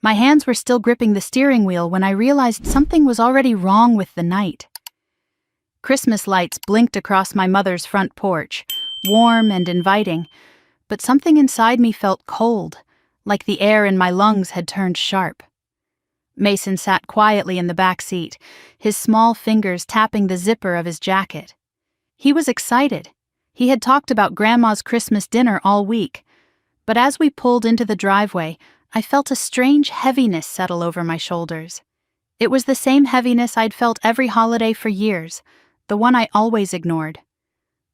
My hands were still gripping the steering wheel when I realized something was already wrong with the night. Christmas lights blinked across my mother's front porch, warm and inviting, but something inside me felt cold, like the air in my lungs had turned sharp. Mason sat quietly in the back seat, his small fingers tapping the zipper of his jacket. He was excited. He had talked about Grandma's Christmas dinner all week, but as we pulled into the driveway, I felt a strange heaviness settle over my shoulders. It was the same heaviness I'd felt every holiday for years, the one I always ignored.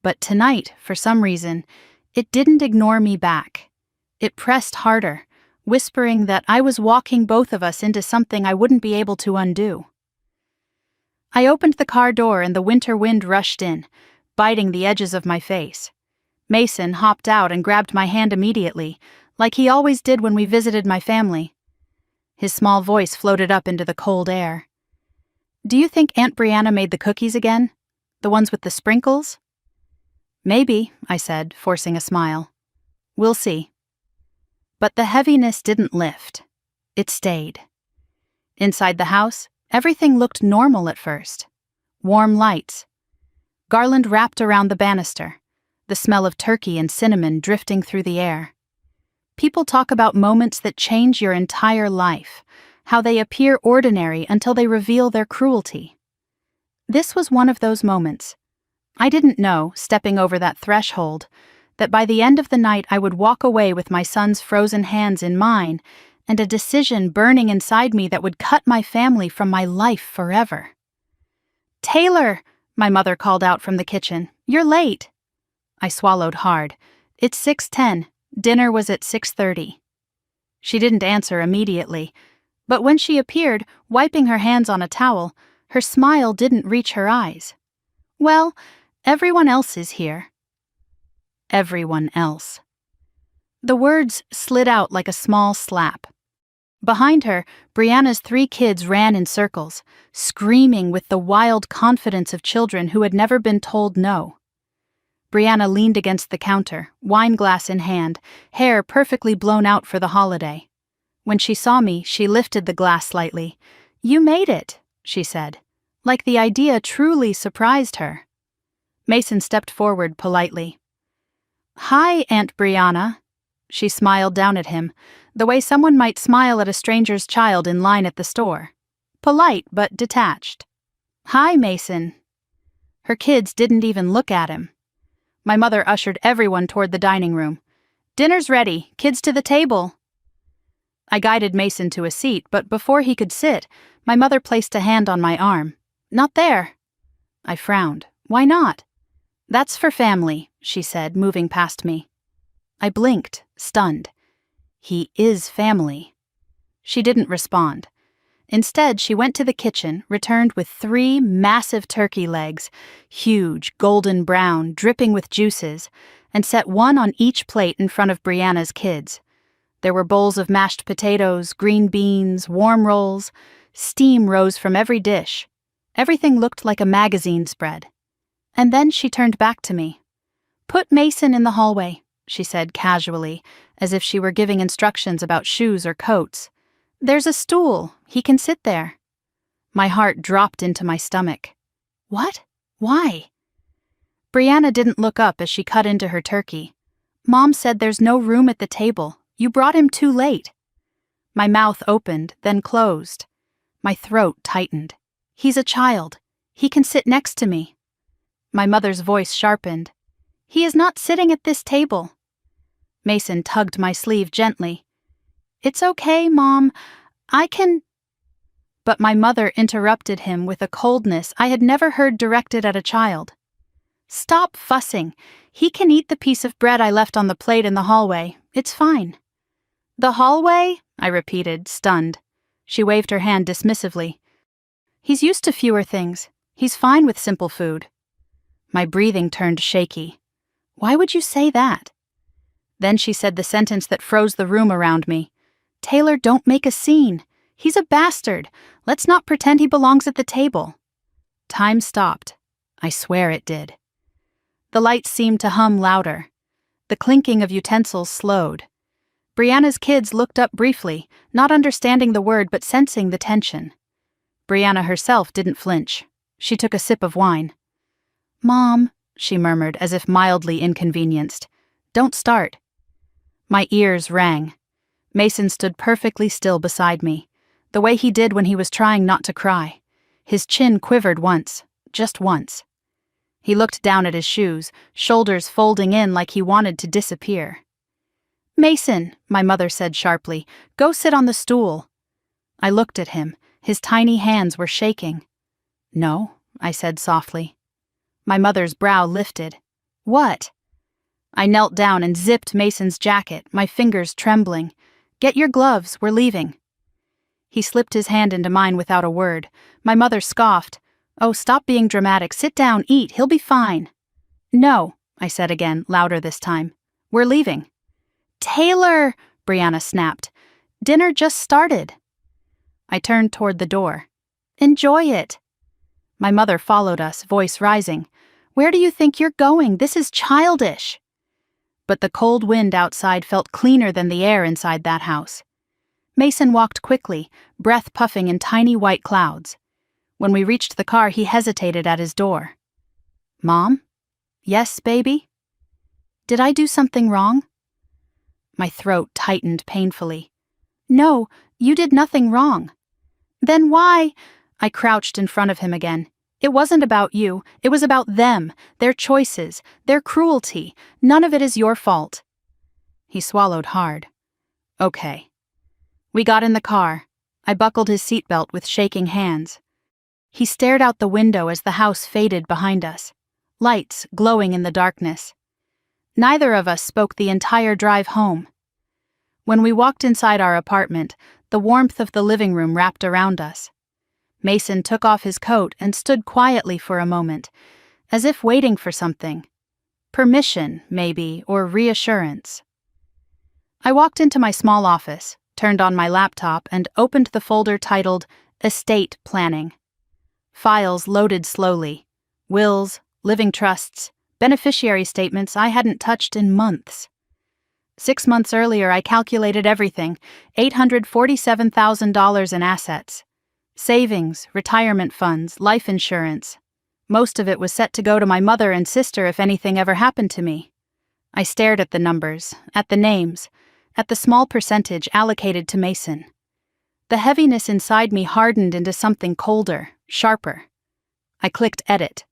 But tonight, for some reason, it didn't ignore me back. It pressed harder, whispering that I was walking both of us into something I wouldn't be able to undo. I opened the car door and the winter wind rushed in, biting the edges of my face. Mason hopped out and grabbed my hand immediately, like he always did when we visited my family. His small voice floated up into the cold air. "Do you think Aunt Brianna made the cookies again? The ones with the sprinkles?" "Maybe," I said, forcing a smile. "We'll see." But the heaviness didn't lift. It stayed. Inside the house, everything looked normal at first. Warm lights. Garland wrapped around the banister, the smell of turkey and cinnamon drifting through the air. People talk about moments that change your entire life, how they appear ordinary until they reveal their cruelty. This was one of those moments. I didn't know, stepping over that threshold, that by the end of the night I would walk away with my son's frozen hands in mine and a decision burning inside me that would cut my family from my life forever. "Taylor!" my mother called out from the kitchen. "You're late." I swallowed hard. "It's 6:10. Dinner was at 6:30. She didn't answer immediately, but when she appeared, wiping her hands on a towel, her smile didn't reach her eyes. "Well, everyone else is here." Everyone else. The words slid out like a small slap. Behind her, Brianna's 3 kids ran in circles, screaming with the wild confidence of children who had never been told no. Brianna leaned against the counter, wine glass in hand, hair perfectly blown out for the holiday. When she saw me, she lifted the glass slightly. "You made it," she said, like the idea truly surprised her. Mason stepped forward politely. "Hi, Aunt Brianna." She smiled down at him, the way someone might smile at a stranger's child in line at the store. Polite, but detached. "Hi, Mason." Her kids didn't even look at him. My mother ushered everyone toward the dining room. "Dinner's ready. Kids to the table." I guided Mason to a seat, but before he could sit, my mother placed a hand on my arm. "Not there." I frowned. "Why not?" "That's for family," she said, moving past me. I blinked, stunned. He is family. She didn't respond. Instead, she went to the kitchen, returned with 3 massive turkey legs, huge, golden brown, dripping with juices, and set one on each plate in front of Brianna's kids. There were bowls of mashed potatoes, green beans, warm rolls. Steam rose from every dish. Everything looked like a magazine spread. And then she turned back to me. "Put Mason in the hallway," she said casually, as if she were giving instructions about shoes or coats. "There's a stool. He can sit there." My heart dropped into my stomach. "What? Why?" Brianna didn't look up as she cut into her turkey. "Mom said there's no room at the table. You brought him too late." My mouth opened, then closed. My throat tightened. "He's a child. He can sit next to me." My mother's voice sharpened. "He is not sitting at this table." Mason tugged my sleeve gently. "It's okay, Mom. I can—" But my mother interrupted him with a coldness I had never heard directed at a child. "Stop fussing. He can eat the piece of bread I left on the plate in the hallway. It's fine." "The hallway?" I repeated, stunned. She waved her hand dismissively. "He's used to fewer things. He's fine with simple food." My breathing turned shaky. "Why would you say that?" Then she said the sentence that froze the room around me. "Taylor, don't make a scene. He's a bastard. Let's not pretend he belongs at the table." Time stopped. I swear it did. The lights seemed to hum louder. The clinking of utensils slowed. Brianna's kids looked up briefly, not understanding the word but sensing the tension. Brianna herself didn't flinch. She took a sip of wine. "Mom," she murmured as if mildly inconvenienced. "Don't start." My ears rang. Mason stood perfectly still beside me, the way he did when he was trying not to cry. His chin quivered once, just once. He looked down at his shoes, shoulders folding in like he wanted to disappear. "Mason," my mother said sharply, "go sit on the stool." I looked at him. His tiny hands were shaking. "No," I said softly. My mother's brow lifted. "What?" I knelt down and zipped Mason's jacket, my fingers trembling. "Get your gloves, we're leaving." He slipped his hand into mine without a word. My mother scoffed. "Oh, stop being dramatic. Sit down, eat, he'll be fine." "No," I said again, louder this time. "We're leaving." "Taylor!" Brianna snapped. "Dinner just started." I turned toward the door. "Enjoy it." My mother followed us, voice rising. "Where do you think you're going? This is childish." But the cold wind outside felt cleaner than the air inside that house. Mason walked quickly, breath puffing in tiny white clouds. When we reached the car, he hesitated at his door. "Mom? Yes, baby?" "Did I do something wrong?" My throat tightened painfully. "No, you did nothing wrong." "Then why?" I crouched in front of him again. "It wasn't about you, it was about them, their choices, their cruelty. None of it is your fault." He swallowed hard. "Okay." We got in the car. I buckled his seatbelt with shaking hands. He stared out the window as the house faded behind us, lights glowing in the darkness. Neither of us spoke the entire drive home. When we walked inside our apartment, the warmth of the living room wrapped around us. Mason took off his coat and stood quietly for a moment, as if waiting for something. Permission, maybe, or reassurance. I walked into my small office, turned on my laptop, and opened the folder titled Estate Planning. Files loaded slowly. Wills, living trusts, beneficiary statements I hadn't touched in months. 6 months earlier, I calculated everything, $847,000 in assets. Savings, retirement funds, life insurance. Most of it was set to go to my mother and sister if anything ever happened to me. I stared at the numbers, at the names, at the small percentage allocated to Mason. The heaviness inside me hardened into something colder, sharper. I clicked edit.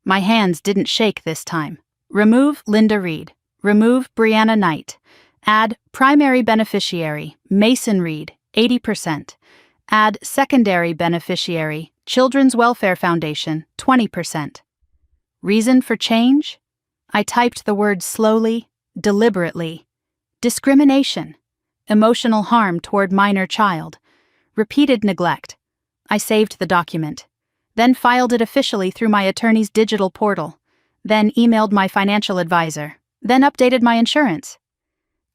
My hands didn't shake this time. Remove Linda Reed. Remove Brianna Knight. Add primary beneficiary, Mason Reed, 80%. Add secondary beneficiary, Children's Welfare Foundation, 20%. Reason for change? I typed the word slowly, deliberately. Discrimination. Emotional harm toward minor child. Repeated neglect. I saved the document. Then filed it officially through my attorney's digital portal. Then emailed my financial advisor. Then updated my insurance.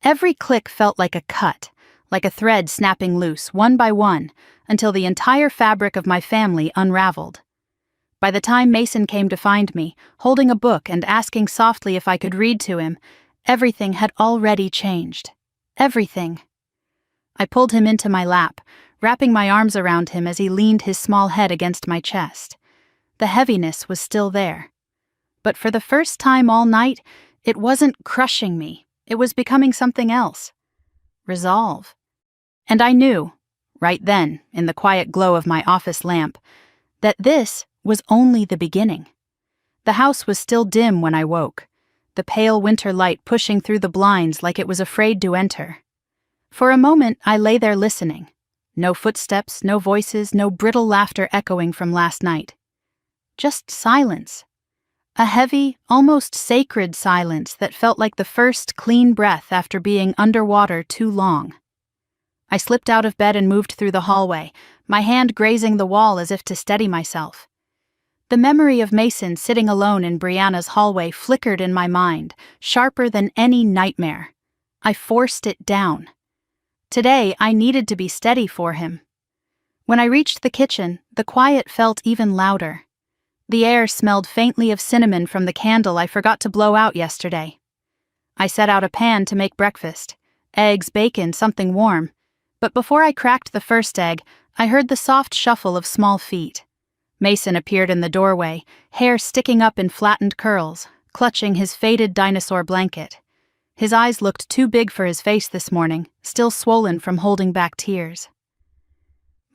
Every click felt like a cut, like a thread snapping loose, one by one, until the entire fabric of my family unraveled. By the time Mason came to find me, holding a book and asking softly if I could read to him, everything had already changed. Everything. I pulled him into my lap, wrapping my arms around him as he leaned his small head against my chest. The heaviness was still there. But for the first time all night, it wasn't crushing me. It was becoming something else. Resolve. And I knew, right then, in the quiet glow of my office lamp, that this was only the beginning. The house was still dim when I woke, the pale winter light pushing through the blinds like it was afraid to enter. For a moment, I lay there listening. No footsteps, no voices, no brittle laughter echoing from last night. Just silence. A heavy, almost sacred silence that felt like the first clean breath after being underwater too long. I slipped out of bed and moved through the hallway, my hand grazing the wall as if to steady myself. The memory of Mason sitting alone in Brianna's hallway flickered in my mind, sharper than any nightmare. I forced it down. Today, I needed to be steady for him. When I reached the kitchen, the quiet felt even louder. The air smelled faintly of cinnamon from the candle I forgot to blow out yesterday. I set out a pan to make breakfast. Eggs, bacon, something warm. But before I cracked the first egg, I heard the soft shuffle of small feet. Mason appeared in the doorway, hair sticking up in flattened curls, clutching his faded dinosaur blanket. His eyes looked too big for his face this morning, still swollen from holding back tears.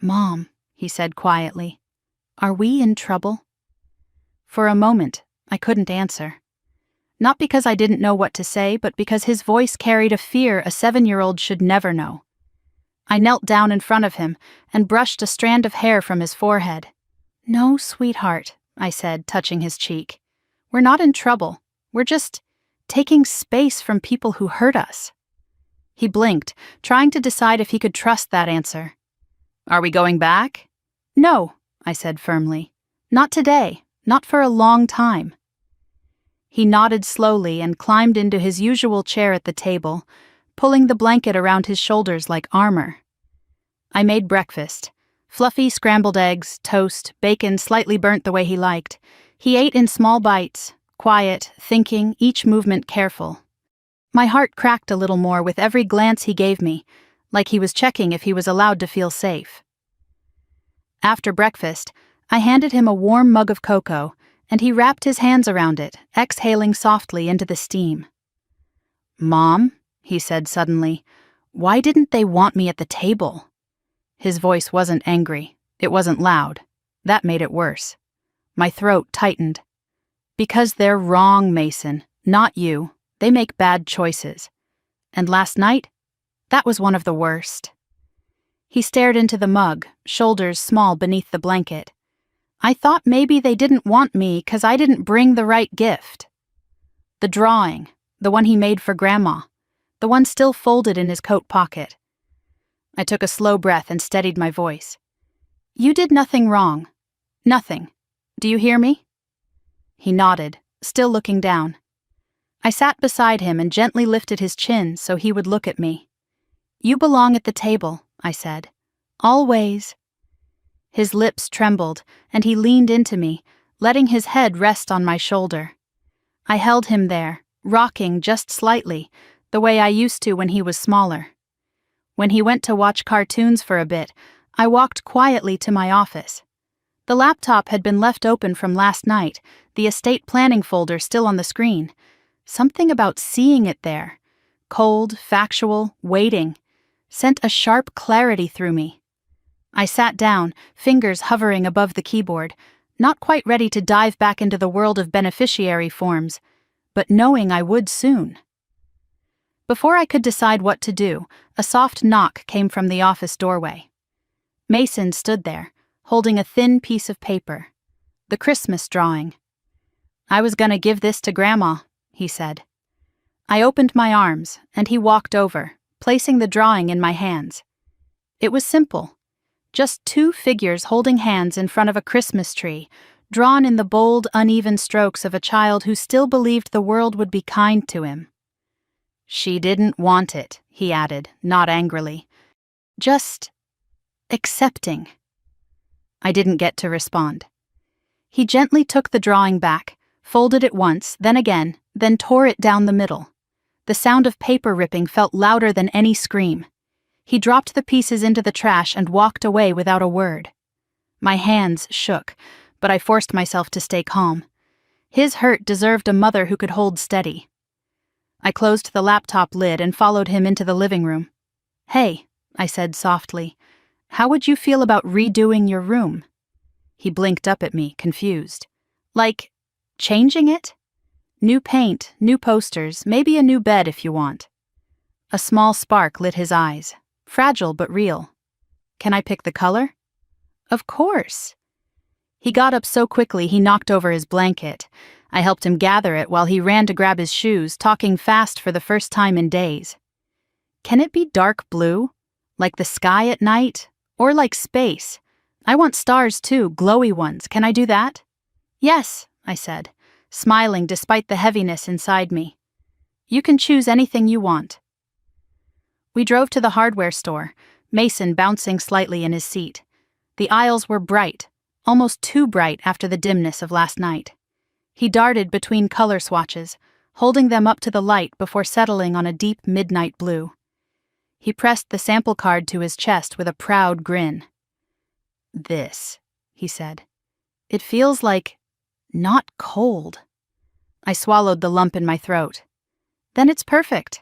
"Mom," he said quietly, "are we in trouble?" For a moment, I couldn't answer. Not because I didn't know what to say, but because his voice carried a fear a 7-year-old should never know. I knelt down in front of him and brushed a strand of hair from his forehead. "No, sweetheart," I said, touching his cheek. "We're not in trouble. We're just taking space from people who hurt us." He blinked, trying to decide if he could trust that answer. "Are we going back?" "No," I said firmly. "Not today. Not for a long time." He nodded slowly and climbed into his usual chair at the table, pulling the blanket around his shoulders like armor. I made breakfast. Fluffy scrambled eggs, toast, bacon slightly burnt the way he liked. He ate in small bites, quiet, thinking, each movement careful. My heart cracked a little more with every glance he gave me, like he was checking if he was allowed to feel safe. After breakfast, I handed him a warm mug of cocoa, and he wrapped his hands around it, exhaling softly into the steam. "Mom," he said suddenly, "why didn't they want me at the table?" His voice wasn't angry. It wasn't loud. That made it worse. My throat tightened. "Because they're wrong, Mason. Not you. They make bad choices. And last night, that was one of the worst." He stared into the mug, shoulders small beneath the blanket. "I thought maybe they didn't want me 'cause I didn't bring the right gift. The drawing, the one he made for Grandma, the one still folded in his coat pocket." I took a slow breath and steadied my voice. "You did nothing wrong. Nothing. Do you hear me?" He nodded, still looking down. I sat beside him and gently lifted his chin so he would look at me. "You belong at the table," I said. "Always." His lips trembled, and he leaned into me, letting his head rest on my shoulder. I held him there, rocking just slightly, the way I used to when he was smaller. When he went to watch cartoons for a bit, I walked quietly to my office. The laptop had been left open from last night, the estate planning folder still on the screen. Something about seeing it there, cold, factual, waiting, sent a sharp clarity through me. I sat down, fingers hovering above the keyboard, not quite ready to dive back into the world of beneficiary forms, but knowing I would soon. Before I could decide what to do, a soft knock came from the office doorway. Mason stood there, holding a thin piece of paper. The Christmas drawing. "I was gonna give this to Grandma," he said. I opened my arms, and he walked over, placing the drawing in my hands. It was simple. Just 2 figures holding hands in front of a Christmas tree, drawn in the bold, uneven strokes of a child who still believed the world would be kind to him. "She didn't want it," he added, not angrily. "Just accepting." I didn't get to respond. He gently took the drawing back, folded it once, then again, then tore it down the middle. The sound of paper ripping felt louder than any scream. He dropped the pieces into the trash and walked away without a word. My hands shook, but I forced myself to stay calm. His hurt deserved a mother who could hold steady. I closed the laptop lid and followed him into the living room. "Hey," I said softly, "how would you feel about redoing your room?" He blinked up at me, confused. "Like, changing it? New paint, new posters, maybe a new bed if you want." A small spark lit his eyes, fragile but real. "Can I pick the color?" "Of course." He got up so quickly he knocked over his blanket. I helped him gather it while he ran to grab his shoes, talking fast for the first time in days. "Can it be dark blue? Like the sky at night? Or like space? I want stars too, glowy ones. Can I do that?" "Yes," I said, smiling despite the heaviness inside me. "You can choose anything you want." We drove to the hardware store, Mason bouncing slightly in his seat. The aisles were bright, almost too bright after the dimness of last night. He darted between color swatches, holding them up to the light before settling on a deep midnight blue. He pressed the sample card to his chest with a proud grin. "This," he said. "It feels like not cold." I swallowed the lump in my throat. "Then it's perfect."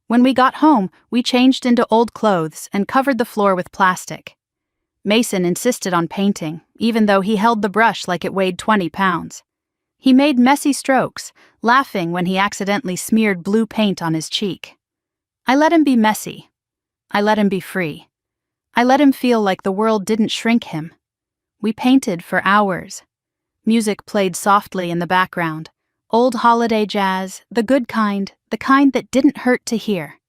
When we got home, we changed into old clothes and covered the floor with plastic. Mason insisted on painting, even though he held the brush like it weighed 20 pounds. He made messy strokes, laughing when he accidentally smeared blue paint on his cheek. I let him be messy. I let him be free. I let him feel like the world didn't shrink him. We painted for hours. Music played softly in the background. Old holiday jazz, the good kind, the kind that didn't hurt to hear.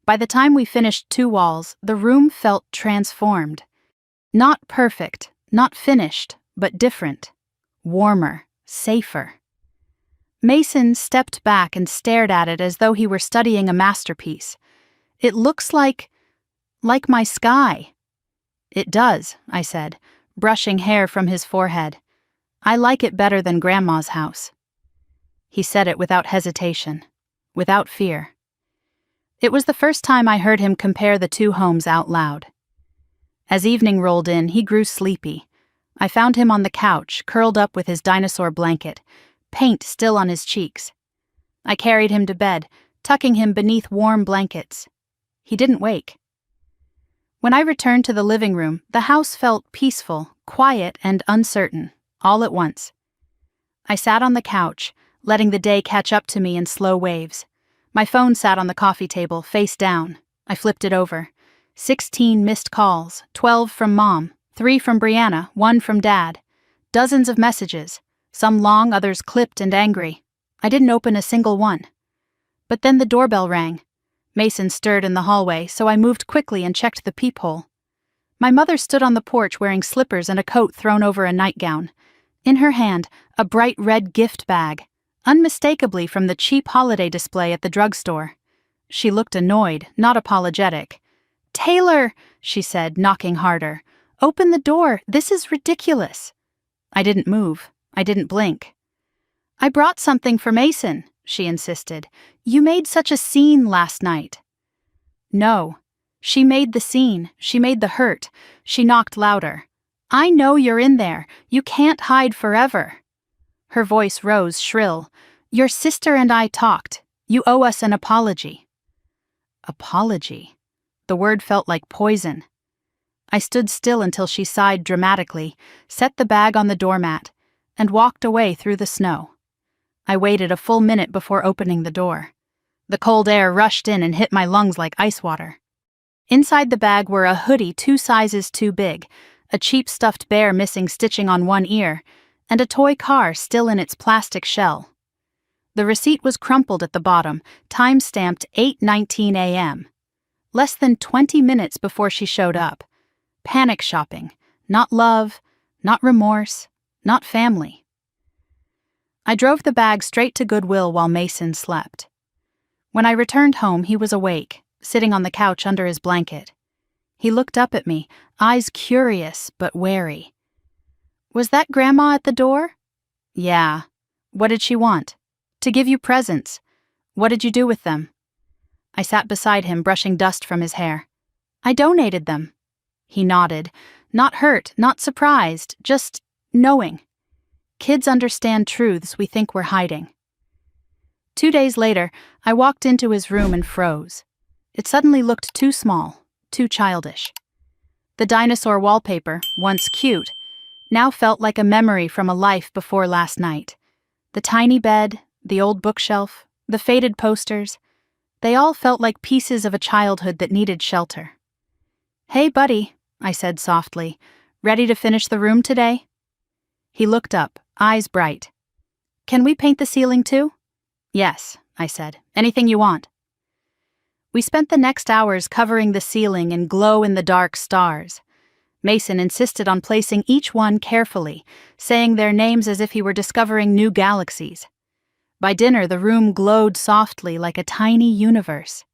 By the time we finished 2 walls, the room felt transformed. Not perfect, not finished, but different. Warmer, safer. Mason stepped back and stared at it as though he were studying a masterpiece. "It looks like my sky." "It does," I said, brushing hair from his forehead. "I like it better than Grandma's house." He said it without hesitation, without fear. It was the first time I heard him compare the 2 homes out loud. As evening rolled in, he grew sleepy. I found him on the couch, curled up with his dinosaur blanket, paint still on his cheeks. I carried him to bed, tucking him beneath warm blankets. He didn't wake. When I returned to the living room, the house felt peaceful, quiet, and uncertain, all at once. I sat on the couch, letting the day catch up to me in slow waves. My phone sat on the coffee table, face down. I flipped it over. 16 missed calls, 12 from Mom, 3 from Brianna, 1 from Dad. Dozens of messages, some long, others clipped and angry. I didn't open a single one. But then the doorbell rang. Mason stirred in the hallway, so I moved quickly and checked the peephole. My mother stood on the porch wearing slippers and a coat thrown over a nightgown. In her hand, a bright red gift bag, unmistakably from the cheap holiday display at the drugstore. She looked annoyed, not apologetic. "Taylor," she said, knocking harder. "Open the door. This is ridiculous." I didn't move. I didn't blink. "I brought something for Mason," she insisted. "You made such a scene last night." No. She made the scene. She made the hurt. She knocked louder. "I know you're in there. You can't hide forever." Her voice rose shrill. "Your sister and I talked. You owe us an apology." Apology. The word felt like poison. I stood still until she sighed dramatically, set the bag on the doormat, and walked away through the snow. I waited a full minute before opening the door. The cold air rushed in and hit my lungs like ice water. Inside the bag were a hoodie 2 sizes too big, a cheap stuffed bear missing stitching on one ear, and a toy car still in its plastic shell. The receipt was crumpled at the bottom, time-stamped 8:19 a.m. Less than 20 minutes before she showed up. Panic shopping. Not love, not remorse, not family. I drove the bag straight to Goodwill while Mason slept. When I returned home, he was awake, sitting on the couch under his blanket. He looked up at me, eyes curious but wary. "Was that Grandma at the door?" "Yeah." "What did she want?" "To give you presents." "What did you do with them?" I sat beside him, brushing dust from his hair. "I donated them." He nodded, not hurt, not surprised, just knowing. Kids understand truths we think we're hiding. 2 days later, I walked into his room and froze. It suddenly looked too small, too childish. The dinosaur wallpaper, once cute, now felt like a memory from a life before last night. The tiny bed, the old bookshelf, the faded posters, they all felt like pieces of a childhood that needed shelter. "Hey, buddy," I said softly, "ready to finish the room today?" He looked up, eyes bright. "Can we paint the ceiling too?" "Yes," I said. "Anything you want." We spent the next hours covering the ceiling in glow-in-the-dark stars. Mason insisted on placing each one carefully, saying their names as if he were discovering new galaxies. By dinner, the room glowed softly like a tiny universe.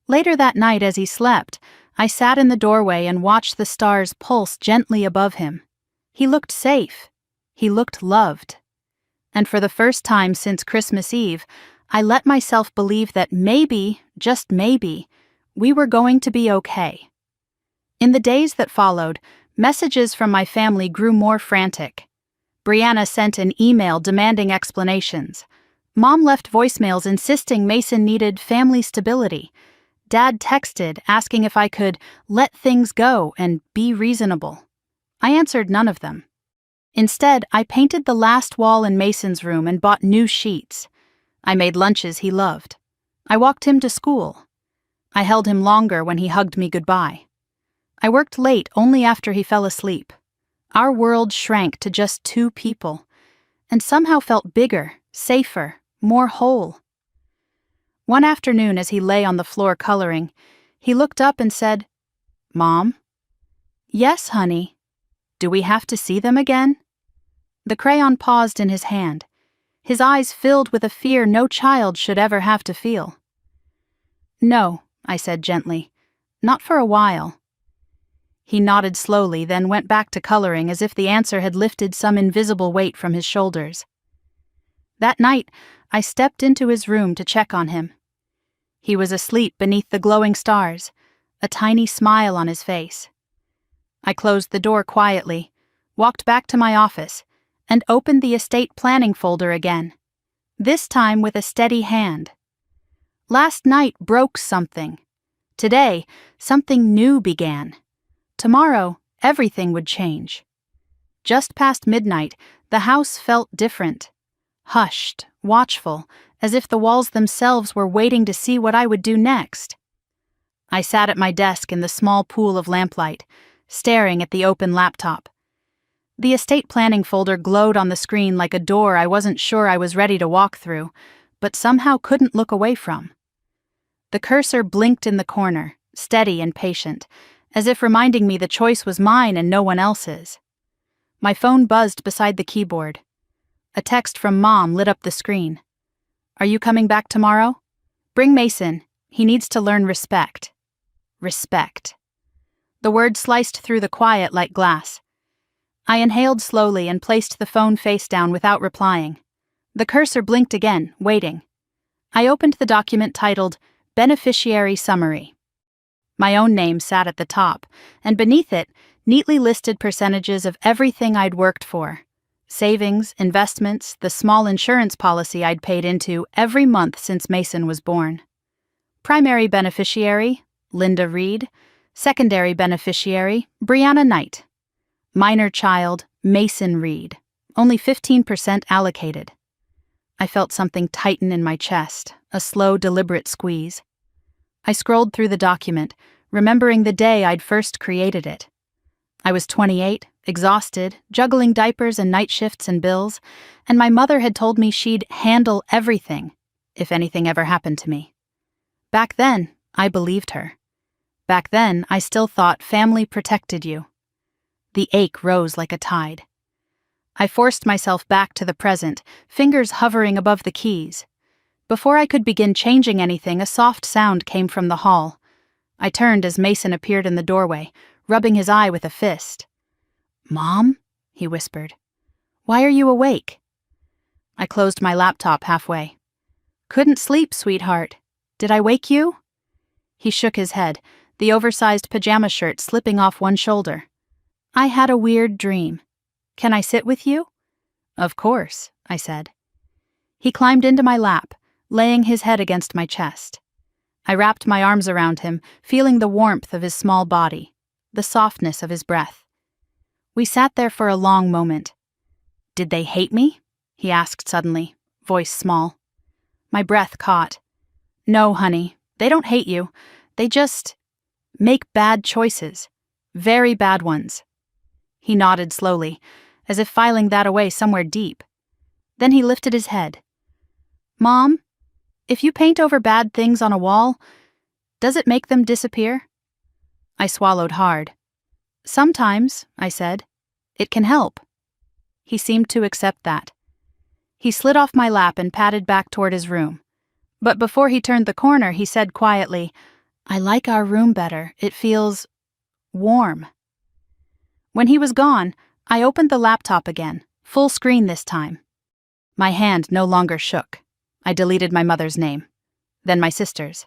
Later that night, as he slept, I sat in the doorway and watched the stars pulse gently above him. He looked safe. He looked loved. And for the first time since Christmas Eve, I let myself believe that maybe, just maybe, We were going to be okay. In the days that followed, messages from my family grew more frantic. Brianna sent an email demanding explanations. Mom left voicemails insisting Mason needed family stability. Dad texted asking if I could let things go and be reasonable. I answered none of them. Instead, I painted the last wall in Mason's room and bought new sheets. I made lunches he loved. I walked him to school. I held him longer when he hugged me goodbye. I worked late only after he fell asleep. Our world shrank to just 2 people, and somehow felt bigger, safer, more whole. One afternoon, as he lay on the floor coloring, he looked up and said, "Mom?" "Yes, honey." "Do we have to see them again?" The crayon paused in his hand, his eyes filled with a fear no child should ever have to feel. "No," I said gently, "not for a while." He nodded slowly, then went back to coloring as if the answer had lifted some invisible weight from his shoulders. That night, I stepped into his room to check on him. He was asleep beneath the glowing stars, a tiny smile on his face. I closed the door quietly, walked back to my office, and opened the estate planning folder again, this time with a steady hand. Last night broke something. Today, something new began. Tomorrow, everything would change. Just past midnight, the house felt different. Hushed, watchful, as if the walls themselves were waiting to see what I would do next. I sat at my desk in the small pool of lamplight, staring at the open laptop. The estate planning folder glowed on the screen like a door I wasn't sure I was ready to walk through, but somehow couldn't look away from. The cursor blinked in the corner, steady and patient, as if reminding me the choice was mine and no one else's. My phone buzzed beside the keyboard. A text from Mom lit up the screen. "Are you coming back tomorrow? Bring Mason. He needs to learn respect." Respect. The word sliced through the quiet like glass. I inhaled slowly and placed the phone face down without replying. The cursor blinked again, waiting. I opened the document titled Beneficiary Summary. My own name sat at the top, and beneath it, neatly listed percentages of everything I'd worked for. Savings, investments, the small insurance policy I'd paid into every month since Mason was born. Primary beneficiary, Linda Reed. Secondary beneficiary, Brianna Knight. Minor child, Mason Reed. Only 15% allocated. I felt something tighten in my chest, a slow, deliberate squeeze. I scrolled through the document, remembering the day I'd first created it. I was 28, exhausted, juggling diapers and night shifts and bills, and my mother had told me she'd handle everything, if anything ever happened to me. Back then, I believed her. Back then, I still thought family protected you. The ache rose like a tide. I forced myself back to the present, fingers hovering above the keys. Before I could begin changing anything, a soft sound came from the hall. I turned as Mason appeared in the doorway, rubbing his eye with a fist. "Mom?" he whispered. "Why are you awake?" I closed my laptop halfway. "Couldn't sleep, sweetheart. Did I wake you?" He shook his head, the oversized pajama shirt slipping off one shoulder. "I had a weird dream. Can I sit with you?" "Of course," I said. He climbed into my lap, laying his head against my chest. I wrapped my arms around him, feeling the warmth of his small body, the softness of his breath. We sat there for a long moment. "Did they hate me?" he asked suddenly, voice small. My breath caught. "No, honey, they don't hate you. They just make bad choices. Very bad ones." He nodded slowly, as if filing that away somewhere deep. Then he lifted his head. "Mom, if you paint over bad things on a wall, does it make them disappear?" I swallowed hard. "Sometimes," I said. "It can help." He seemed to accept that. He slid off my lap and padded back toward his room. But before he turned the corner, he said quietly, "I like our room better. It feels warm." When he was gone, I opened the laptop again, full screen this time. My hand no longer shook. I deleted my mother's name, then my sister's.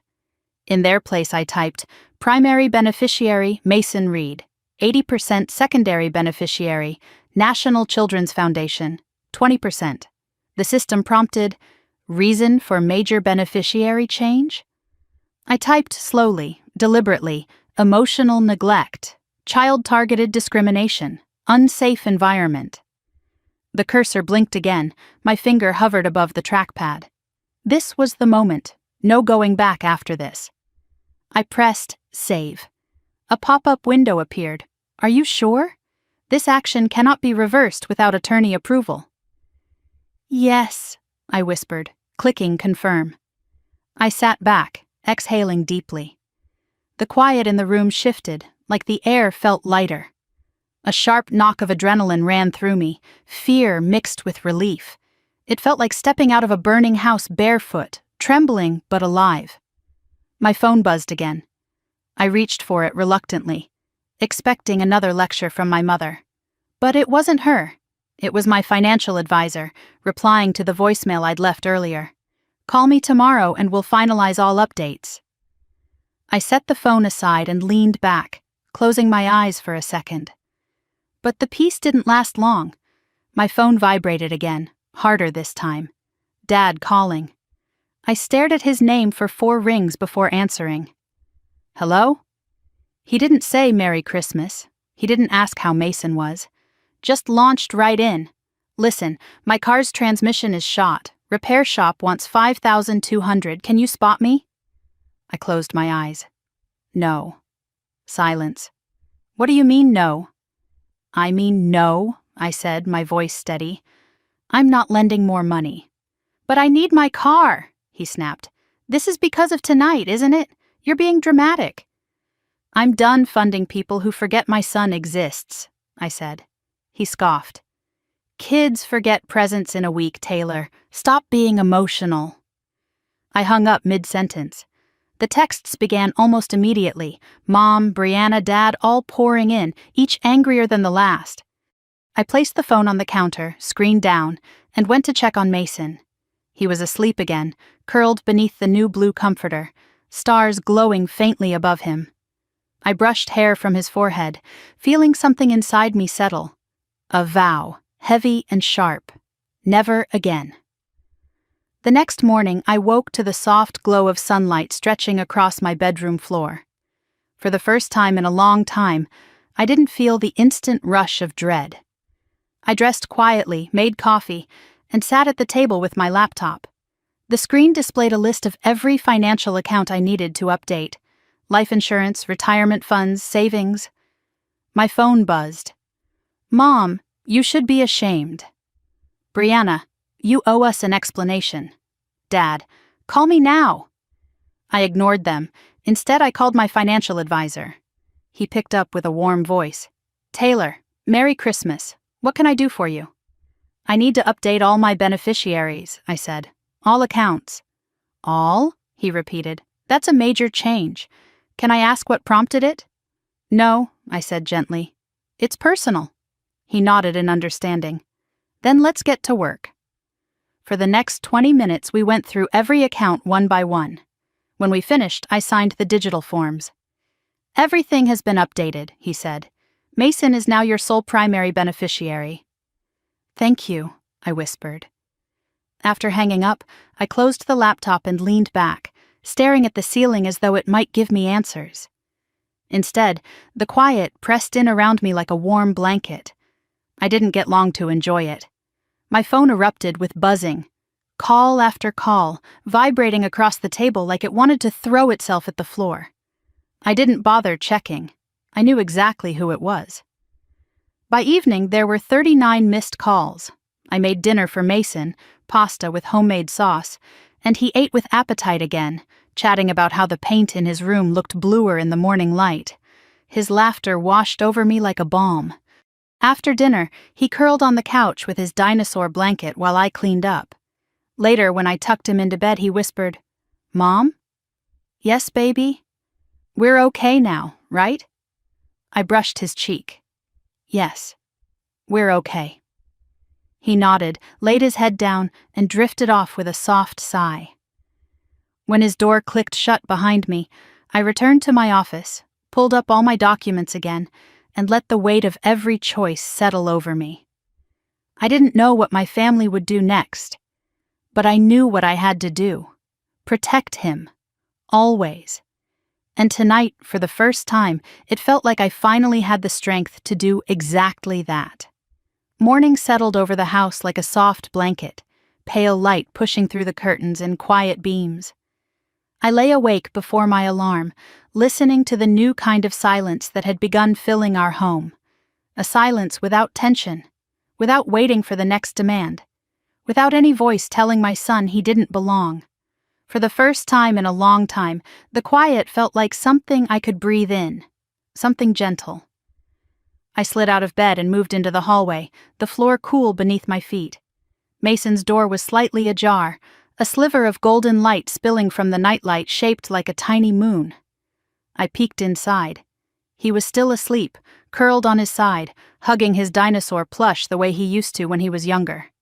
In their place I typed, primary beneficiary Mason Reed, 80% secondary beneficiary, National Children's Foundation, 20%. The system prompted, reason for major beneficiary change? I typed slowly, deliberately, emotional neglect, child-targeted discrimination, unsafe environment. The cursor blinked again, my finger hovered above the trackpad. This was the moment, no going back after this. I pressed save. A pop-up window appeared. Are you sure? This action cannot be reversed without attorney approval. Yes, I whispered, clicking confirm. I sat back, exhaling deeply. The quiet in the room shifted, like the air felt lighter. A sharp knock of adrenaline ran through me, fear mixed with relief. It felt like stepping out of a burning house barefoot, trembling but alive. My phone buzzed again. I reached for it reluctantly, expecting another lecture from my mother. But it wasn't her. It was my financial advisor, replying to the voicemail I'd left earlier. Call me tomorrow and we'll finalize all updates. I set the phone aside and leaned back, closing my eyes for a second. But the peace didn't last long. My phone vibrated again, harder this time. Dad calling. I stared at his name for 4 rings before answering. Hello? He didn't say Merry Christmas. He didn't ask how Mason was. Just launched right in. Listen, my car's transmission is shot. Repair shop wants $5,200. Can you spot me? I closed my eyes. No. Silence. What do you mean no? I mean no, I said, my voice steady. I'm not lending more money. But I need my car, he snapped. This is because of tonight, isn't it? You're being dramatic. I'm done funding people who forget my son exists, I said. He scoffed. Kids forget presents in a week, Taylor. Stop being emotional. I hung up mid-sentence. The texts began almost immediately. Mom, Brianna, Dad, all pouring in, each angrier than the last. I placed the phone on the counter, screen down, and went to check on Mason. He was asleep again, curled beneath the new blue comforter, stars glowing faintly above him. I brushed hair from his forehead, feeling something inside me settle. A vow, heavy and sharp. Never again. The next morning, I woke to the soft glow of sunlight stretching across my bedroom floor. For the first time in a long time, I didn't feel the instant rush of dread. I dressed quietly, made coffee, and sat at the table with my laptop. The screen displayed a list of every financial account I needed to update. Life insurance, retirement funds, savings. My phone buzzed. Mom, you should be ashamed. Brianna, you owe us an explanation. Dad, call me now. I ignored them. Instead, I called my financial advisor. He picked up with a warm voice. Taylor, Merry Christmas. What can I do for you? I need to update all my beneficiaries, I said. All accounts. All? He repeated. That's a major change. Can I ask what prompted it? No, I said gently. It's personal. He nodded in understanding. Then let's get to work. For the next 20 minutes, we went through every account one by one. When we finished, I signed the digital forms. Everything has been updated, he said. Mason is now your sole primary beneficiary. Thank you, I whispered. After hanging up, I closed the laptop and leaned back, staring at the ceiling as though it might give me answers. Instead, the quiet pressed in around me like a warm blanket. I didn't get long to enjoy it. My phone erupted with buzzing. Call after call, vibrating across the table like it wanted to throw itself at the floor. I didn't bother checking. I knew exactly who it was. By evening, there were 39 missed calls. I made dinner for Mason, pasta with homemade sauce, and he ate with appetite again, chatting about how the paint in his room looked bluer in the morning light. His laughter washed over me like a balm. After dinner, he curled on the couch with his dinosaur blanket while I cleaned up. Later, when I tucked him into bed, he whispered, Mom? Yes, baby? We're okay now, right? I brushed his cheek. Yes, we're okay. He nodded, laid his head down, and drifted off with a soft sigh. When his door clicked shut behind me, I returned to my office, pulled up all my documents again, and let the weight of every choice settle over me. I didn't know what my family would do next, but I knew what I had to do. Protect him. Always. And tonight, for the first time, it felt like I finally had the strength to do exactly that. Morning settled over the house like a soft blanket, pale light pushing through the curtains in quiet beams. I lay awake before my alarm, listening to the new kind of silence that had begun filling our home. A silence without tension, without waiting for the next demand, without any voice telling my son he didn't belong. For the first time in a long time, the quiet felt like something I could breathe in, something gentle. I slid out of bed and moved into the hallway, the floor cool beneath my feet. Mason's door was slightly ajar, a sliver of golden light spilling from the nightlight shaped like a tiny moon. I peeked inside. He was still asleep, curled on his side, hugging his dinosaur plush the way he used to when he was younger.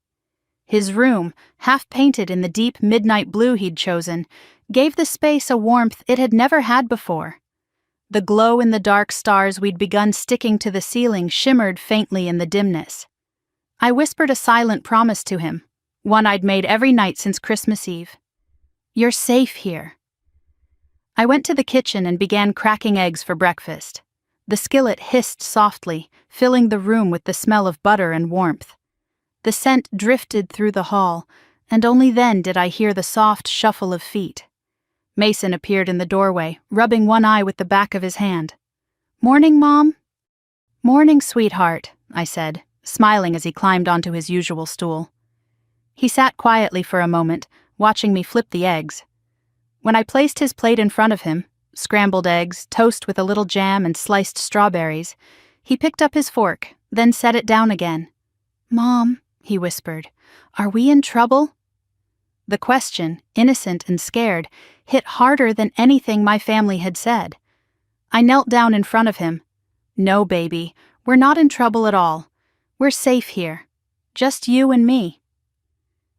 His room, half painted in the deep midnight blue he'd chosen, gave the space a warmth it had never had before. The glow-in-the-dark stars we'd begun sticking to the ceiling shimmered faintly in the dimness. I whispered a silent promise to him, one I'd made every night since Christmas Eve. "You're safe here." I went to the kitchen and began cracking eggs for breakfast. The skillet hissed softly, filling the room with the smell of butter and warmth. The scent drifted through the hall, and only then did I hear the soft shuffle of feet. Mason appeared in the doorway, rubbing one eye with the back of his hand. "Morning, Mom?" "Morning, sweetheart," I said, smiling as he climbed onto his usual stool. He sat quietly for a moment, watching me flip the eggs. When I placed his plate in front of him, scrambled eggs, toast with a little jam and sliced strawberries, he picked up his fork, then set it down again. "Mom," he whispered, "are we in trouble?" The question, innocent and scared, hit harder than anything my family had said. I knelt down in front of him. "No, baby, we're not in trouble at all. We're safe here. Just you and me."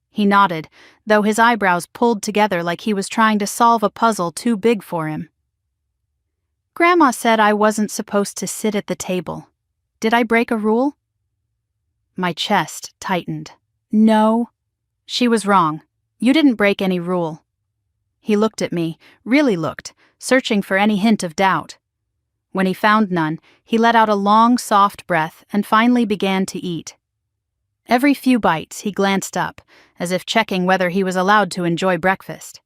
He nodded, though his eyebrows pulled together like he was trying to solve a puzzle too big for him. "Grandma said I wasn't supposed to sit at the table. Did I break a rule?" My chest tightened. "No." "She was wrong. You didn't break any rule." He looked at me, really looked, searching for any hint of doubt. When he found none, he let out a long, soft breath and finally began to eat. Every few bites, he glanced up, as if checking whether he was allowed to enjoy breakfast.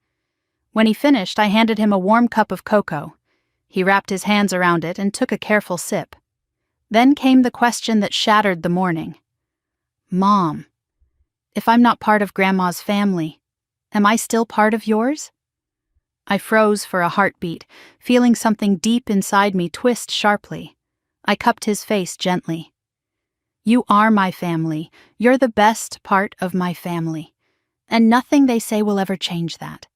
When he finished, I handed him a warm cup of cocoa. He wrapped his hands around it and took a careful sip. Then came the question that shattered the morning. "Mom, if I'm not part of Grandma's family, am I still part of yours?" I froze for a heartbeat, feeling something deep inside me twist sharply. I cupped his face gently. "You are my family. You're the best part of my family. And nothing they say will ever change that."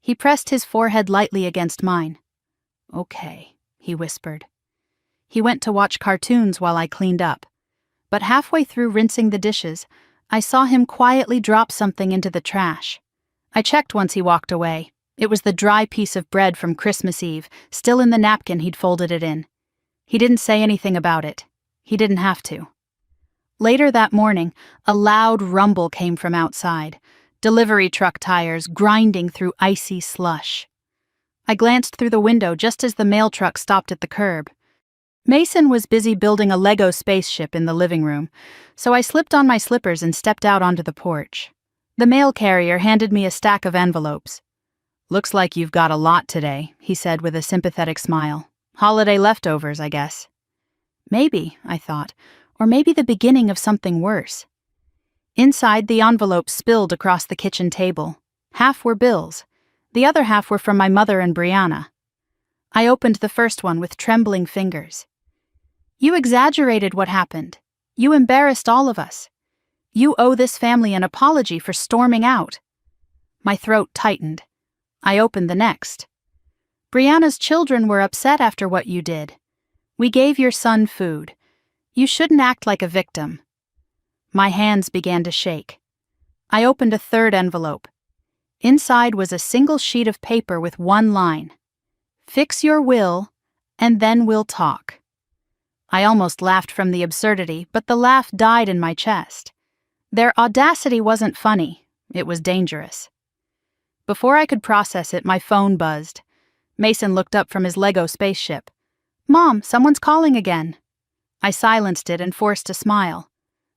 He pressed his forehead lightly against mine. "Okay," he whispered. He went to watch cartoons while I cleaned up. But halfway through rinsing the dishes, I saw him quietly drop something into the trash. I checked once he walked away. It was the dry piece of bread from Christmas Eve, still in the napkin he'd folded it in. He didn't say anything about it. He didn't have to. Later that morning, a loud rumble came from outside, delivery truck tires grinding through icy slush. I glanced through the window just as the mail truck stopped at the curb. Mason was busy building a Lego spaceship in the living room, so I slipped on my slippers and stepped out onto the porch. The mail carrier handed me a stack of envelopes. "Looks like you've got a lot today," he said with a sympathetic smile. "Holiday leftovers, I guess." Maybe, I thought, or maybe the beginning of something worse. Inside, the envelopes spilled across the kitchen table. Half were bills. The other half were from my mother and Brianna. I opened the first one with trembling fingers. "You exaggerated what happened. You embarrassed all of us. You owe this family an apology for storming out." My throat tightened. I opened the next. "Brianna's children were upset after what you did. We gave your son food. You shouldn't act like a victim." My hands began to shake. I opened a third envelope. Inside was a single sheet of paper with one line. "Fix your will, and then we'll talk." I almost laughed from the absurdity, but the laugh died in my chest. Their audacity wasn't funny, it was dangerous. Before I could process it, my phone buzzed. Mason looked up from his Lego spaceship. "Mom, someone's calling again." I silenced it and forced a smile.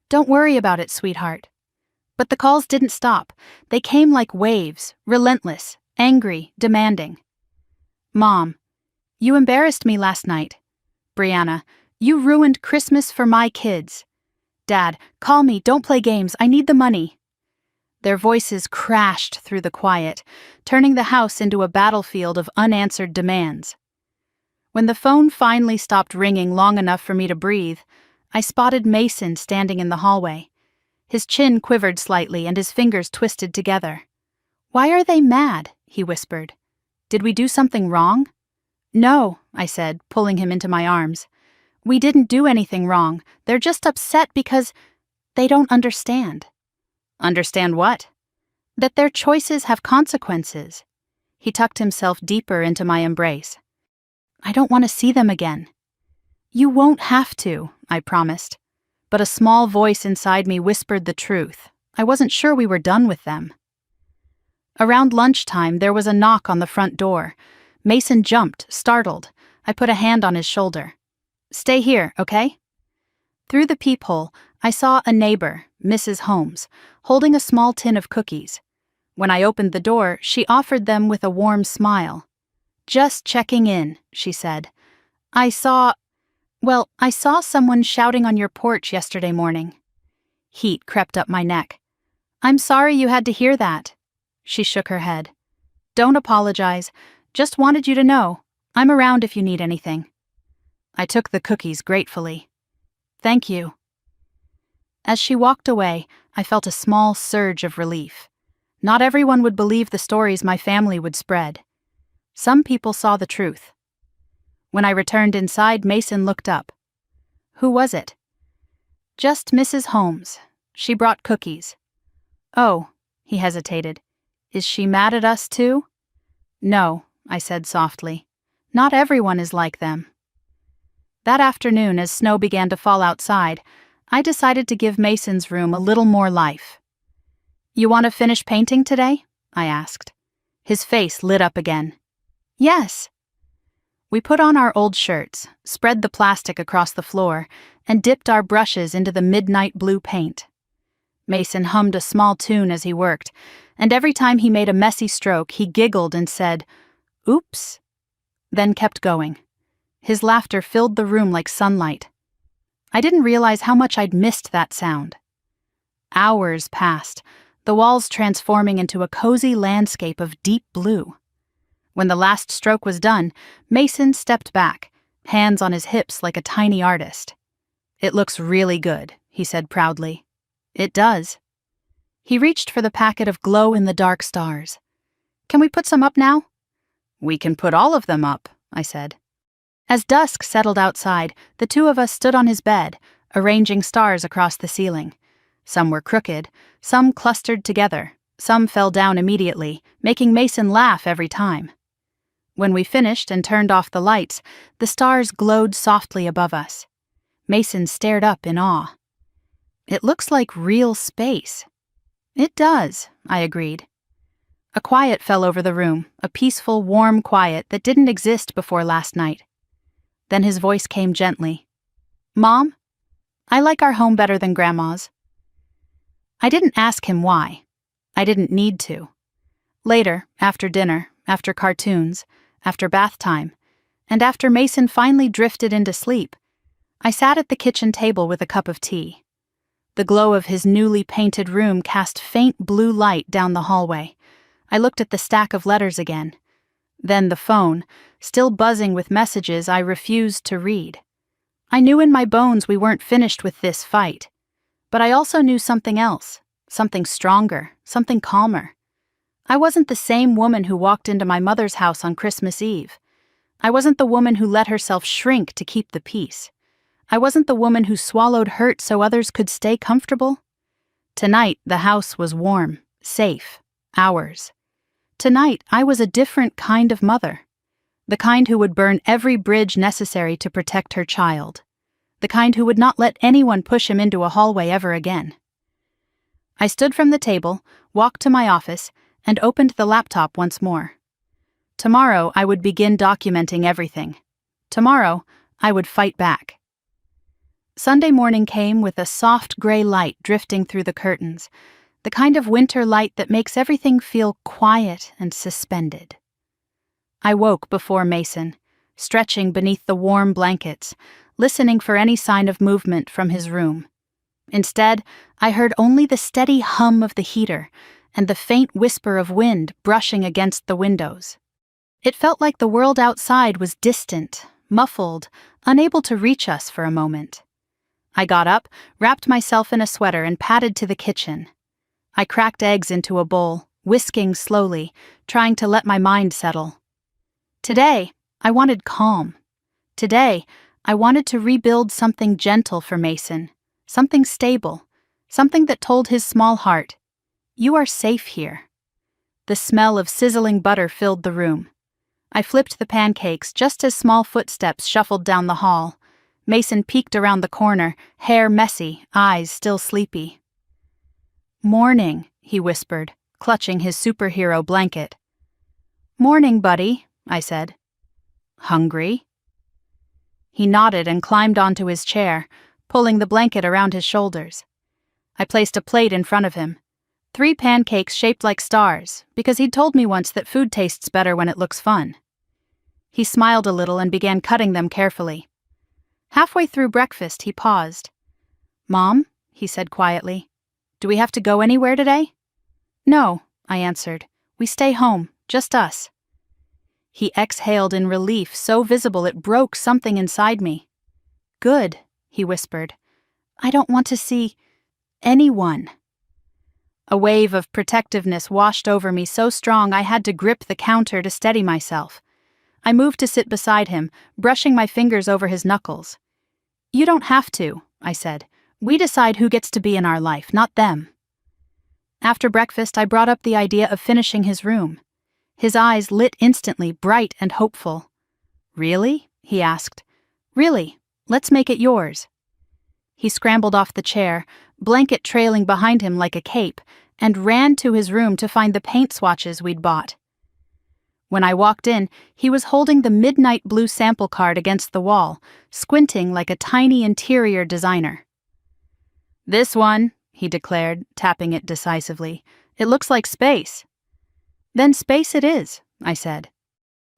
"Don't worry about it, sweetheart." But the calls didn't stop. They came like waves, relentless, angry, demanding. "Mom, you embarrassed me last night." "Brianna, you ruined Christmas for my kids." "Dad, call me, don't play games, I need the money." Their voices crashed through the quiet, turning the house into a battlefield of unanswered demands. When the phone finally stopped ringing long enough for me to breathe, I spotted Mason standing in the hallway. His chin quivered slightly and his fingers twisted together. "Why are they mad?" he whispered. "Did we do something wrong?" "No," I said, pulling him into my arms. "We didn't do anything wrong. They're just upset because they don't understand." "Understand what?" "That their choices have consequences." He tucked himself deeper into my embrace. "I don't want to see them again." "You won't have to," I promised. But a small voice inside me whispered the truth. I wasn't sure we were done with them. Around lunchtime, there was a knock on the front door. Mason jumped, startled. I put a hand on his shoulder. "Stay here, okay?" Through the peephole, I saw a neighbor, Mrs. Holmes, holding a small tin of cookies. When I opened the door, she offered them with a warm smile. "Just checking in," she said. I saw someone shouting on your porch yesterday morning." Heat crept up my neck. "I'm sorry you had to hear that." She shook her head. "Don't apologize. Just wanted you to know. I'm around if you need anything." I took the cookies gratefully. "Thank you." As she walked away, I felt a small surge of relief. Not everyone would believe the stories my family would spread. Some people saw the truth. When I returned inside, Mason looked up. "Who was it?" "Just Mrs. Holmes. She brought cookies." "Oh," he hesitated. "Is she mad at us too?" "No," I said softly. "Not everyone is like them." That afternoon, as snow began to fall outside, I decided to give Mason's room a little more life. "You want to finish painting today?" I asked. His face lit up again. "Yes." We put on our old shirts, spread the plastic across the floor, and dipped our brushes into the midnight blue paint. Mason hummed a small tune as he worked, and every time he made a messy stroke, he giggled and said, "Oops," then kept going. His laughter filled the room like sunlight. I didn't realize how much I'd missed that sound. Hours passed, the walls transforming into a cozy landscape of deep blue. When the last stroke was done, Mason stepped back, hands on his hips like a tiny artist. "It looks really good," he said proudly. "It does." He reached for the packet of glow-in-the-dark stars. "Can we put some up now?" "We can put all of them up," I said. As dusk settled outside, the two of us stood on his bed, arranging stars across the ceiling. Some were crooked, some clustered together, some fell down immediately, making Mason laugh every time. When we finished and turned off the lights, the stars glowed softly above us. Mason stared up in awe. "It looks like real space." "It does," I agreed. A quiet fell over the room, a peaceful, warm quiet that didn't exist before last night. Then his voice came gently. "Mom, I like our home better than Grandma's." I didn't ask him why. I didn't need to. Later, after dinner, after cartoons, after bath time, and after Mason finally drifted into sleep, I sat at the kitchen table with a cup of tea. The glow of his newly painted room cast faint blue light down the hallway. I looked at the stack of letters again. Then the phone, still buzzing with messages I refused to read. I knew in my bones we weren't finished with this fight. But I also knew something else, something stronger, something calmer. I wasn't the same woman who walked into my mother's house on Christmas Eve. I wasn't the woman who let herself shrink to keep the peace. I wasn't the woman who swallowed hurt so others could stay comfortable. Tonight, the house was warm, safe, ours. Tonight, I was a different kind of mother. The kind who would burn every bridge necessary to protect her child. The kind who would not let anyone push him into a hallway ever again. I stood from the table, walked to my office, and opened the laptop once more. Tomorrow, I would begin documenting everything. Tomorrow, I would fight back. Sunday morning came with a soft gray light drifting through the curtains, the kind of winter light that makes everything feel quiet and suspended. I woke before Mason, stretching beneath the warm blankets, listening for any sign of movement from his room. Instead, I heard only the steady hum of the heater and the faint whisper of wind brushing against the windows. It felt like the world outside was distant, muffled, unable to reach us for a moment. I got up, wrapped myself in a sweater, and padded to the kitchen. I cracked eggs into a bowl, whisking slowly, trying to let my mind settle. Today, I wanted calm. Today, I wanted to rebuild something gentle for Mason, something stable, something that told his small heart, "You are safe here." The smell of sizzling butter filled the room. I flipped the pancakes just as small footsteps shuffled down the hall. Mason peeked around the corner, hair messy, eyes still sleepy. "Morning," he whispered, clutching his superhero blanket. "Morning, buddy," I said. "Hungry?" He nodded and climbed onto his chair, pulling the blanket around his shoulders. I placed a plate in front of him. 3 pancakes shaped like stars, because he'd told me once that food tastes better when it looks fun. He smiled a little and began cutting them carefully. Halfway through breakfast, he paused. "Mom," he said quietly, "do we have to go anywhere today?" "No," I answered. "We stay home, just us." He exhaled in relief so visible it broke something inside me. "Good," he whispered. "I don't want to see anyone." A wave of protectiveness washed over me so strong I had to grip the counter to steady myself. I moved to sit beside him, brushing my fingers over his knuckles. "You don't have to," I said. "We decide who gets to be in our life, not them." After breakfast, I brought up the idea of finishing his room. His eyes lit instantly, bright and hopeful. "Really?" he asked. "Really. Let's make it yours." He scrambled off the chair, blanket trailing behind him like a cape, and ran to his room to find the paint swatches we'd bought. When I walked in, he was holding the midnight blue sample card against the wall, squinting like a tiny interior designer. "This one," he declared, tapping it decisively. "It looks like space." "Then space it is," I said.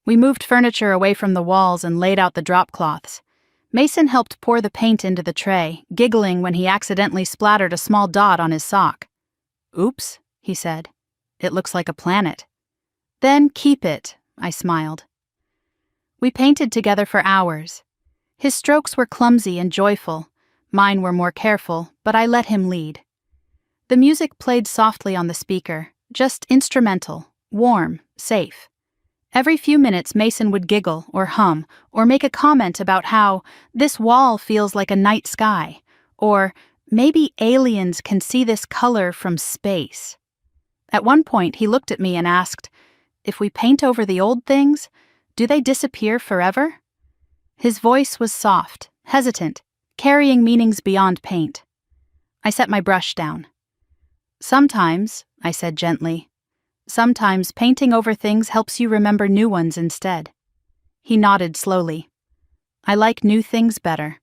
We moved furniture away from the walls and laid out the drop cloths. Mason helped pour the paint into the tray, giggling when he accidentally splattered a small dot on his sock. "Oops," he said. "It looks like a planet." "Then keep it," I smiled. We painted together for hours. His strokes were clumsy and joyful. Mine were more careful, but I let him lead. The music played softly on the speaker, just instrumental, warm, safe. Every few minutes Mason would giggle or hum or make a comment about how "this wall feels like a night sky," or "maybe aliens can see this color from space." At one point he looked at me and asked, "If we paint over the old things, do they disappear forever?" His voice was soft, hesitant, carrying meanings beyond paint. I set my brush down. "Sometimes," I said gently, "sometimes painting over things helps you remember new ones instead." He nodded slowly. "I like new things better."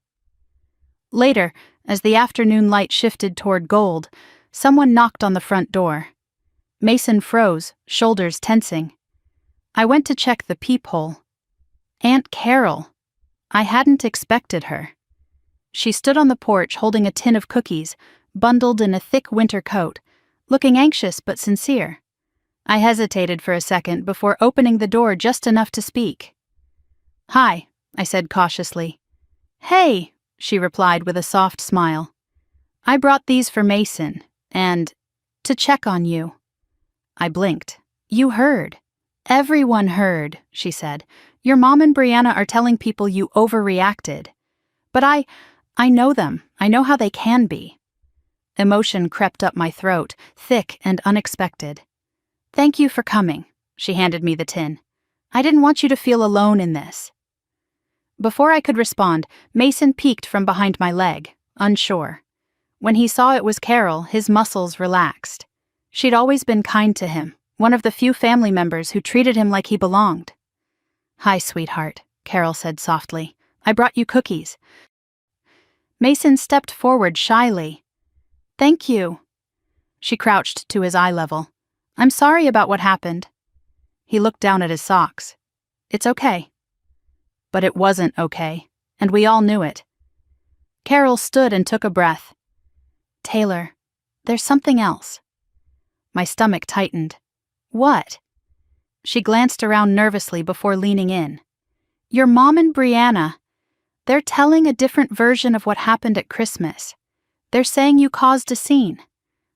Later, as the afternoon light shifted toward gold, someone knocked on the front door. Mason froze, shoulders tensing. I went to check the peephole. Aunt Carol. I hadn't expected her. She stood on the porch holding a tin of cookies, bundled in a thick winter coat, looking anxious but sincere. I hesitated for a second before opening the door just enough to speak. "Hi," I said cautiously. "Hey," she replied with a soft smile. "I brought these for Mason, and to check on you." I blinked. "You heard." "Everyone heard," she said. "Your mom and Brianna are telling people you overreacted. But I know them. I know how they can be." Emotion crept up my throat, thick and unexpected. "Thank you for coming," She handed me the tin. "I didn't want you to feel alone in this." Before I could respond, Mason peeked from behind my leg, unsure. When he saw it was Carol, his muscles relaxed. She'd always been kind to him, one of the few family members who treated him like he belonged. "Hi, sweetheart," Carol said softly. "I brought you cookies." Mason stepped forward shyly. "Thank you." She crouched to his eye level. "I'm sorry about what happened." He looked down at his socks. "It's okay." But it wasn't okay, and we all knew it. Carol stood and took a breath. "Taylor, there's something else." My stomach tightened. "What?" She glanced around nervously before leaning in. "Your mom and Brianna, they're telling a different version of what happened at Christmas. They're saying you caused a scene,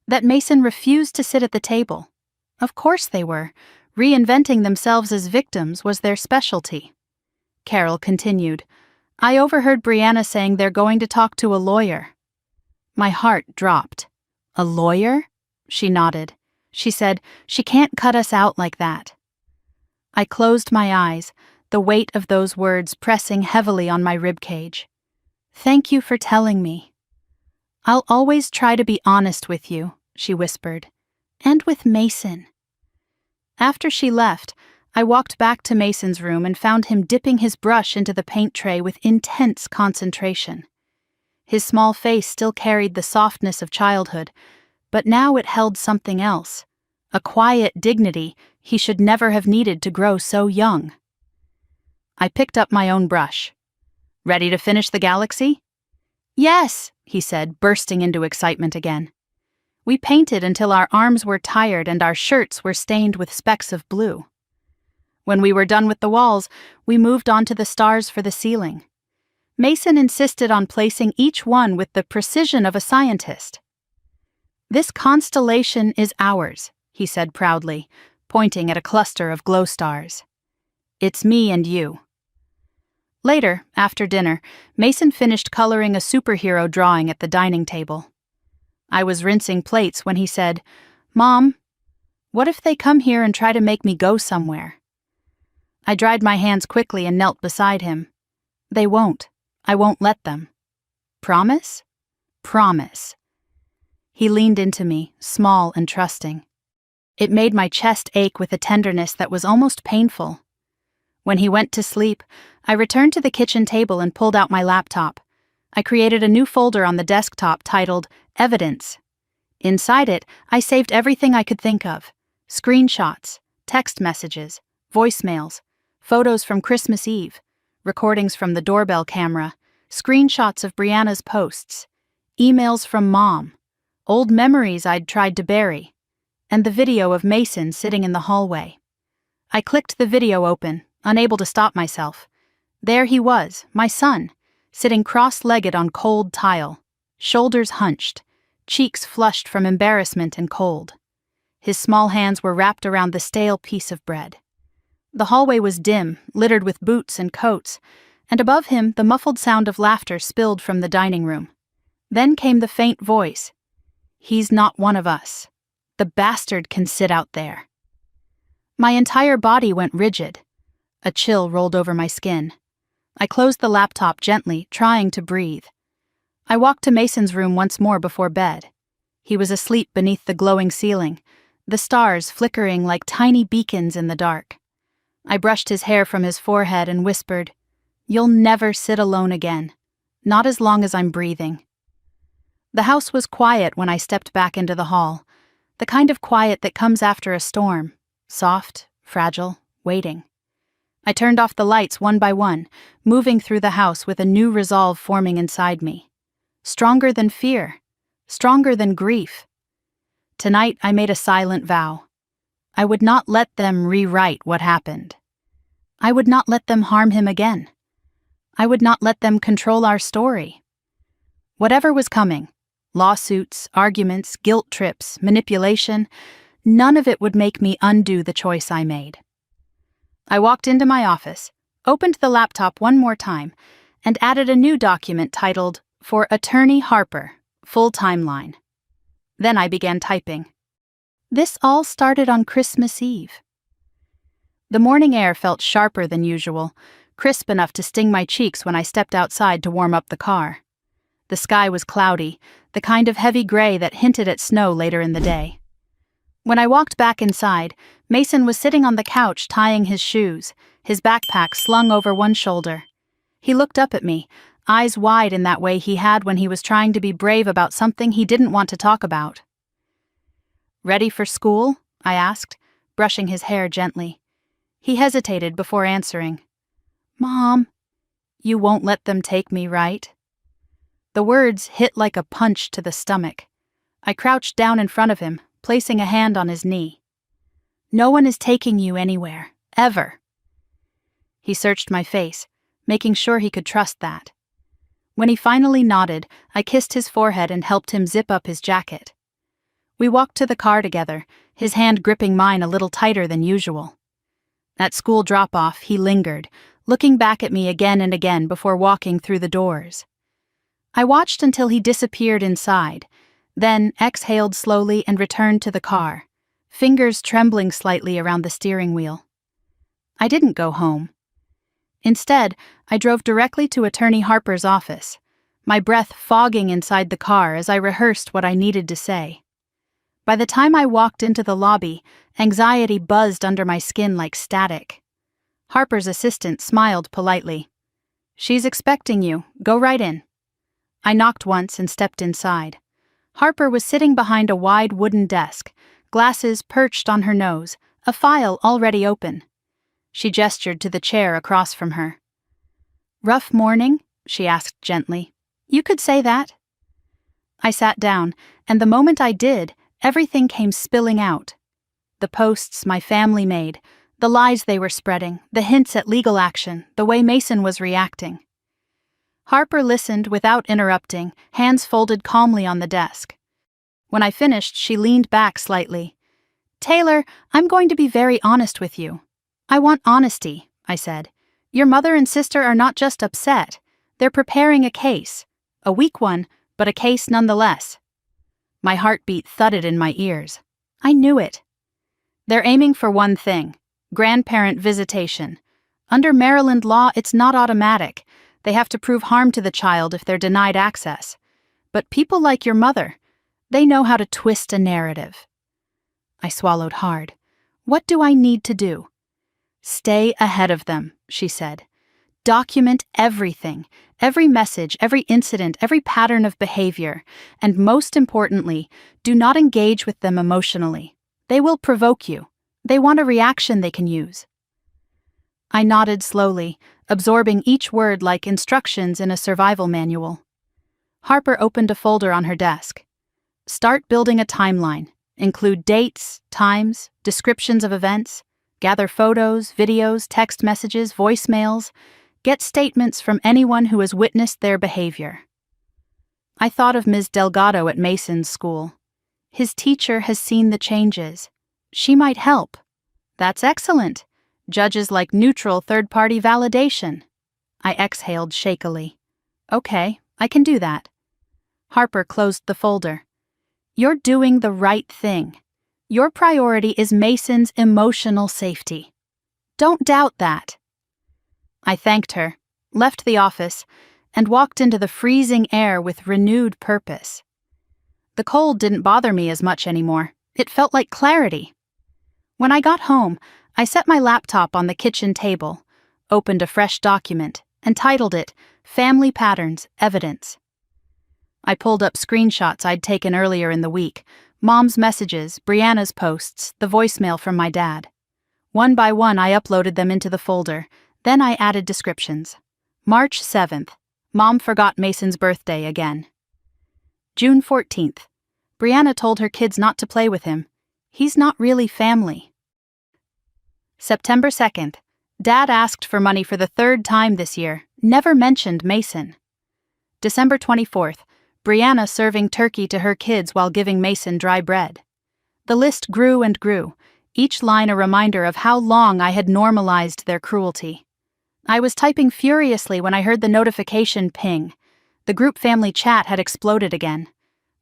that Mason refused to sit at the table. Of course they were. Reinventing themselves as victims was their specialty." Carol continued, "I overheard Brianna saying they're going to talk to a lawyer." My heart dropped. "A lawyer?" She nodded. She said, "She can't cut us out like that." I closed my eyes, the weight of those words pressing heavily on my ribcage. "Thank you for telling me." "I'll always try to be honest with you," she whispered. "And with Mason." After she left, I walked back to Mason's room and found him dipping his brush into the paint tray with intense concentration. His small face still carried the softness of childhood, but now it held something else, a quiet dignity he should never have needed to grow so young. I picked up my own brush. "Ready to finish the galaxy?" "Yes," he said, bursting into excitement again. We painted until our arms were tired and our shirts were stained with specks of blue. When we were done with the walls, we moved on to the stars for the ceiling. Mason insisted on placing each one with the precision of a scientist. "This constellation is ours," he said proudly, pointing at a cluster of glow stars. "It's me and you." Later, after dinner, Mason finished coloring a superhero drawing at the dining table. I was rinsing plates when he said, "Mom, what if they come here and try to make me go somewhere?" I dried my hands quickly and knelt beside him. "They won't. I won't let them." "Promise?" "Promise." He leaned into me, small and trusting. It made my chest ache with a tenderness that was almost painful. When he went to sleep, I returned to the kitchen table and pulled out my laptop. I created a new folder on the desktop titled Evidence. Inside it, I saved everything I could think of: screenshots, text messages, voicemails, photos from Christmas Eve, recordings from the doorbell camera, screenshots of Brianna's posts, emails from Mom, old memories I'd tried to bury, and the video of Mason sitting in the hallway. I clicked the video open, unable to stop myself. There he was, my son, sitting cross-legged on cold tile, shoulders hunched, cheeks flushed from embarrassment and cold. His small hands were wrapped around the stale piece of bread. The hallway was dim, littered with boots and coats, and above him the muffled sound of laughter spilled from the dining room. Then came the faint voice. "He's not one of us. The bastard can sit out there." My entire body went rigid. A chill rolled over my skin. I closed the laptop gently, trying to breathe. I walked to Mason's room once more before bed. He was asleep beneath the glowing ceiling, the stars flickering like tiny beacons in the dark. I brushed his hair from his forehead and whispered, "You'll never sit alone again. Not as long as I'm breathing." The house was quiet when I stepped back into the hall, the kind of quiet that comes after a storm, soft, fragile, waiting. I turned off the lights one by one, moving through the house with a new resolve forming inside me. Stronger than fear, stronger than grief. Tonight I made a silent vow. I would not let them rewrite what happened. I would not let them harm him again. I would not let them control our story. Whatever was coming, lawsuits, arguments, guilt trips, manipulation, none of it would make me undo the choice I made. I walked into my office, opened the laptop one more time, and added a new document titled, "For Attorney Harper, Full Timeline." Then I began typing. This all started on Christmas Eve. The morning air felt sharper than usual, crisp enough to sting my cheeks when I stepped outside to warm up the car. The sky was cloudy, the kind of heavy gray that hinted at snow later in the day. When I walked back inside, Mason was sitting on the couch tying his shoes, his backpack slung over one shoulder. He looked up at me, eyes wide in that way he had when he was trying to be brave about something he didn't want to talk about. "Ready for school?" I asked, brushing his hair gently. He hesitated before answering. "Mom, you won't let them take me, right?" The words hit like a punch to the stomach. I crouched down in front of him, placing a hand on his knee. "No one is taking you anywhere, ever." He searched my face, making sure he could trust that. When he finally nodded, I kissed his forehead and helped him zip up his jacket. We walked to the car together, his hand gripping mine a little tighter than usual. At school drop-off, he lingered, looking back at me again and again before walking through the doors. I watched until he disappeared inside, then exhaled slowly and returned to the car, fingers trembling slightly around the steering wheel. I didn't go home. Instead, I drove directly to Attorney Harper's office, my breath fogging inside the car as I rehearsed what I needed to say. By the time I walked into the lobby, anxiety buzzed under my skin like static. Harper's assistant smiled politely. "She's expecting you. Go right in." I knocked once and stepped inside. Harper was sitting behind a wide wooden desk, glasses perched on her nose, a file already open. She gestured to the chair across from her. "Rough morning?" she asked gently. "You could say that." I sat down, and the moment I did, everything came spilling out. The posts my family made, the lies they were spreading, the hints at legal action, the way Mason was reacting. Harper listened without interrupting, hands folded calmly on the desk. When I finished, she leaned back slightly. "Taylor, I'm going to be very honest with you." "I want honesty," I said. "Your mother and sister are not just upset. They're preparing a case. A weak one, but a case nonetheless." My heartbeat thudded in my ears. I knew it. "They're aiming for one thing: grandparent visitation. Under Maryland law, it's not automatic. They have to prove harm to the child if they're denied access. But people like your mother, they know how to twist a narrative." I swallowed hard. "What do I need to do?" "Stay ahead of them," she said. "Document everything, every message, every incident, every pattern of behavior, and most importantly, do not engage with them emotionally. They will provoke you. They want a reaction they can use." I nodded slowly, absorbing each word like instructions in a survival manual. Harper opened a folder on her desk. "Start building a timeline. Include dates, times, descriptions of events. Gather photos, videos, text messages, voicemails. Get statements from anyone who has witnessed their behavior." I thought of Ms. Delgado at Mason's school. His teacher has seen the changes. She might help. That's excellent. Judges like neutral third-party validation. I exhaled shakily. "Okay, I can do that." Harper closed the folder. "You're doing the right thing. Your priority is Mason's emotional safety. Don't doubt that." I thanked her, left the office, and walked into the freezing air with renewed purpose. The cold didn't bother me as much anymore. It felt like clarity. When I got home, I set my laptop on the kitchen table, opened a fresh document, and titled it Family Patterns, Evidence. I pulled up screenshots I'd taken earlier in the week, Mom's messages, Brianna's posts, the voicemail from my dad. One by one, I uploaded them into the folder. Then I added descriptions. March 7th. Mom forgot Mason's birthday again. June 14th. Brianna told her kids not to play with him. He's not really family. September 2nd. Dad asked for money for the third time this year, never mentioned Mason. December 24th. Brianna serving turkey to her kids while giving Mason dry bread. The list grew and grew, each line a reminder of how long I had normalized their cruelty. I was typing furiously when I heard the notification ping. The group family chat had exploded again.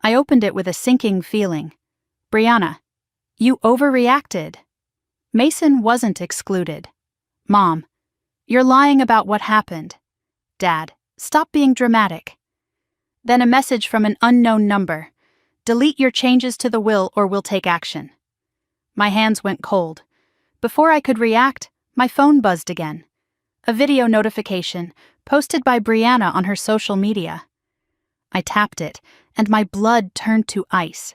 I opened it with a sinking feeling. "Brianna, you overreacted." Mason wasn't excluded. Mom, you're lying about what happened. Dad, stop being dramatic. Then a message from an unknown number. Delete your changes to the will or we'll take action. My hands went cold. Before I could react, my phone buzzed again. A video notification, posted by Brianna on her social media. I tapped it, and my blood turned to ice.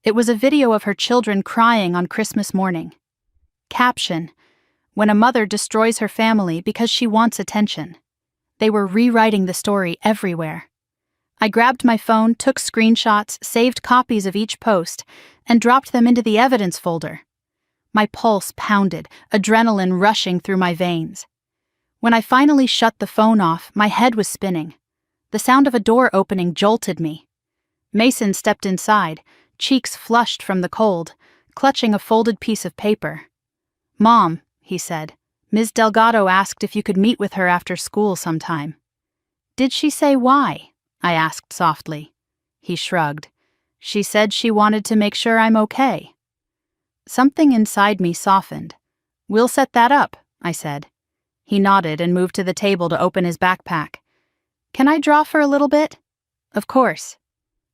It was a video of her children crying on Christmas morning. Caption: when a mother destroys her family because she wants attention. They were rewriting the story everywhere. I grabbed my phone, took screenshots, saved copies of each post, and dropped them into the evidence folder. My pulse pounded, adrenaline rushing through my veins. When I finally shut the phone off, my head was spinning. The sound of a door opening jolted me. Mason stepped inside, cheeks flushed from the cold, clutching a folded piece of paper. Mom, he said, Ms. Delgado asked if you could meet with her after school sometime. Did she say why? I asked softly. He shrugged. She said she wanted to make sure I'm okay. Something inside me softened. We'll set that up, I said. He nodded and moved to the table to open his backpack. Can I draw for a little bit? Of course.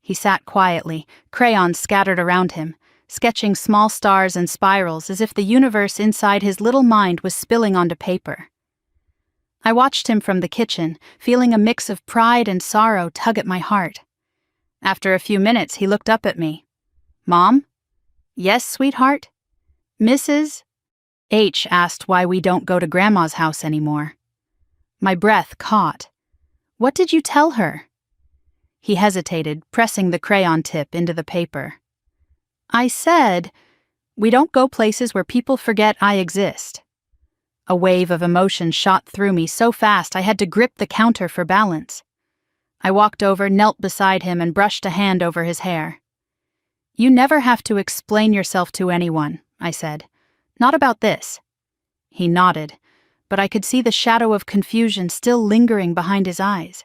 He sat quietly, crayons scattered around him, sketching small stars and spirals as if the universe inside his little mind was spilling onto paper. I watched him from the kitchen, feeling a mix of pride and sorrow tug at my heart. After a few minutes, he looked up at me. Mom? Yes, sweetheart? Mrs. H asked why we don't go to Grandma's house anymore. My breath caught. What did you tell her? He hesitated, pressing the crayon tip into the paper. I said, we don't go places where people forget I exist. A wave of emotion shot through me so fast I had to grip the counter for balance. I walked over, knelt beside him, and brushed a hand over his hair. You never have to explain yourself to anyone, I said. Not about this. He nodded, but I could see the shadow of confusion still lingering behind his eyes.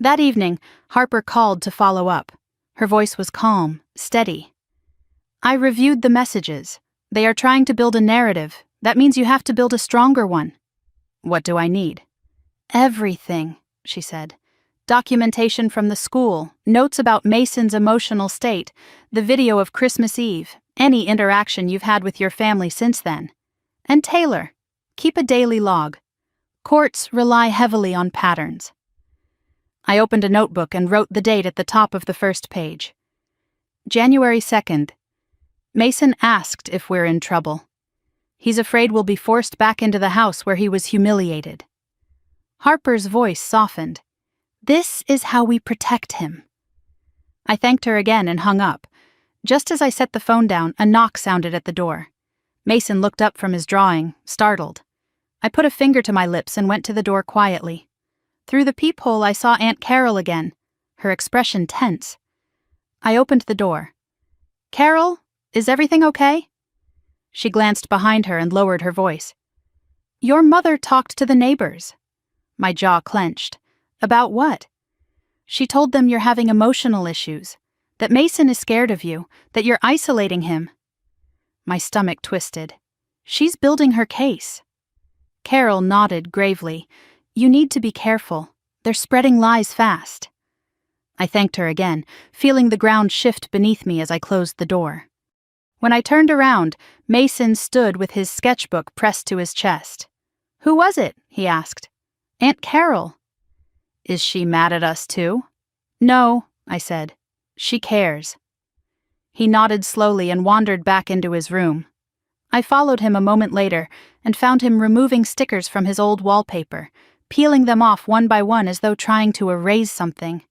That evening, Harper called to follow up. Her voice was calm, steady. I reviewed the messages. They are trying to build a narrative. That means you have to build a stronger one. What do I need? Everything, she said. Documentation from the school, notes about Mason's emotional state, the video of Christmas Eve, any interaction you've had with your family since then. And Taylor, keep a daily log. Courts rely heavily on patterns. I opened a notebook and wrote the date at the top of the first page. January 2nd. Mason asked if we're in trouble. He's afraid we'll be forced back into the house where he was humiliated. Harper's voice softened. This is how we protect him. I thanked her again and hung up. Just as I set the phone down, a knock sounded at the door. Mason looked up from his drawing, startled. I put a finger to my lips and went to the door quietly. Through the peephole, I saw Aunt Carol again, her expression tense. I opened the door. Carol, is everything okay? She glanced behind her and lowered her voice. Your mother talked to the neighbors. My jaw clenched. About what? She told them you're having emotional issues, that Mason is scared of you, that you're isolating him. My stomach twisted. She's building her case. Carol nodded gravely. You need to be careful. They're spreading lies fast. I thanked her again, feeling the ground shift beneath me as I closed the door. When I turned around, Mason stood with his sketchbook pressed to his chest. Who was it? He asked. Aunt Carol. Is she mad at us too? No, I said. She cares. He nodded slowly and wandered back into his room. I followed him a moment later and found him removing stickers from his old wallpaper, peeling them off one by one as though trying to erase something.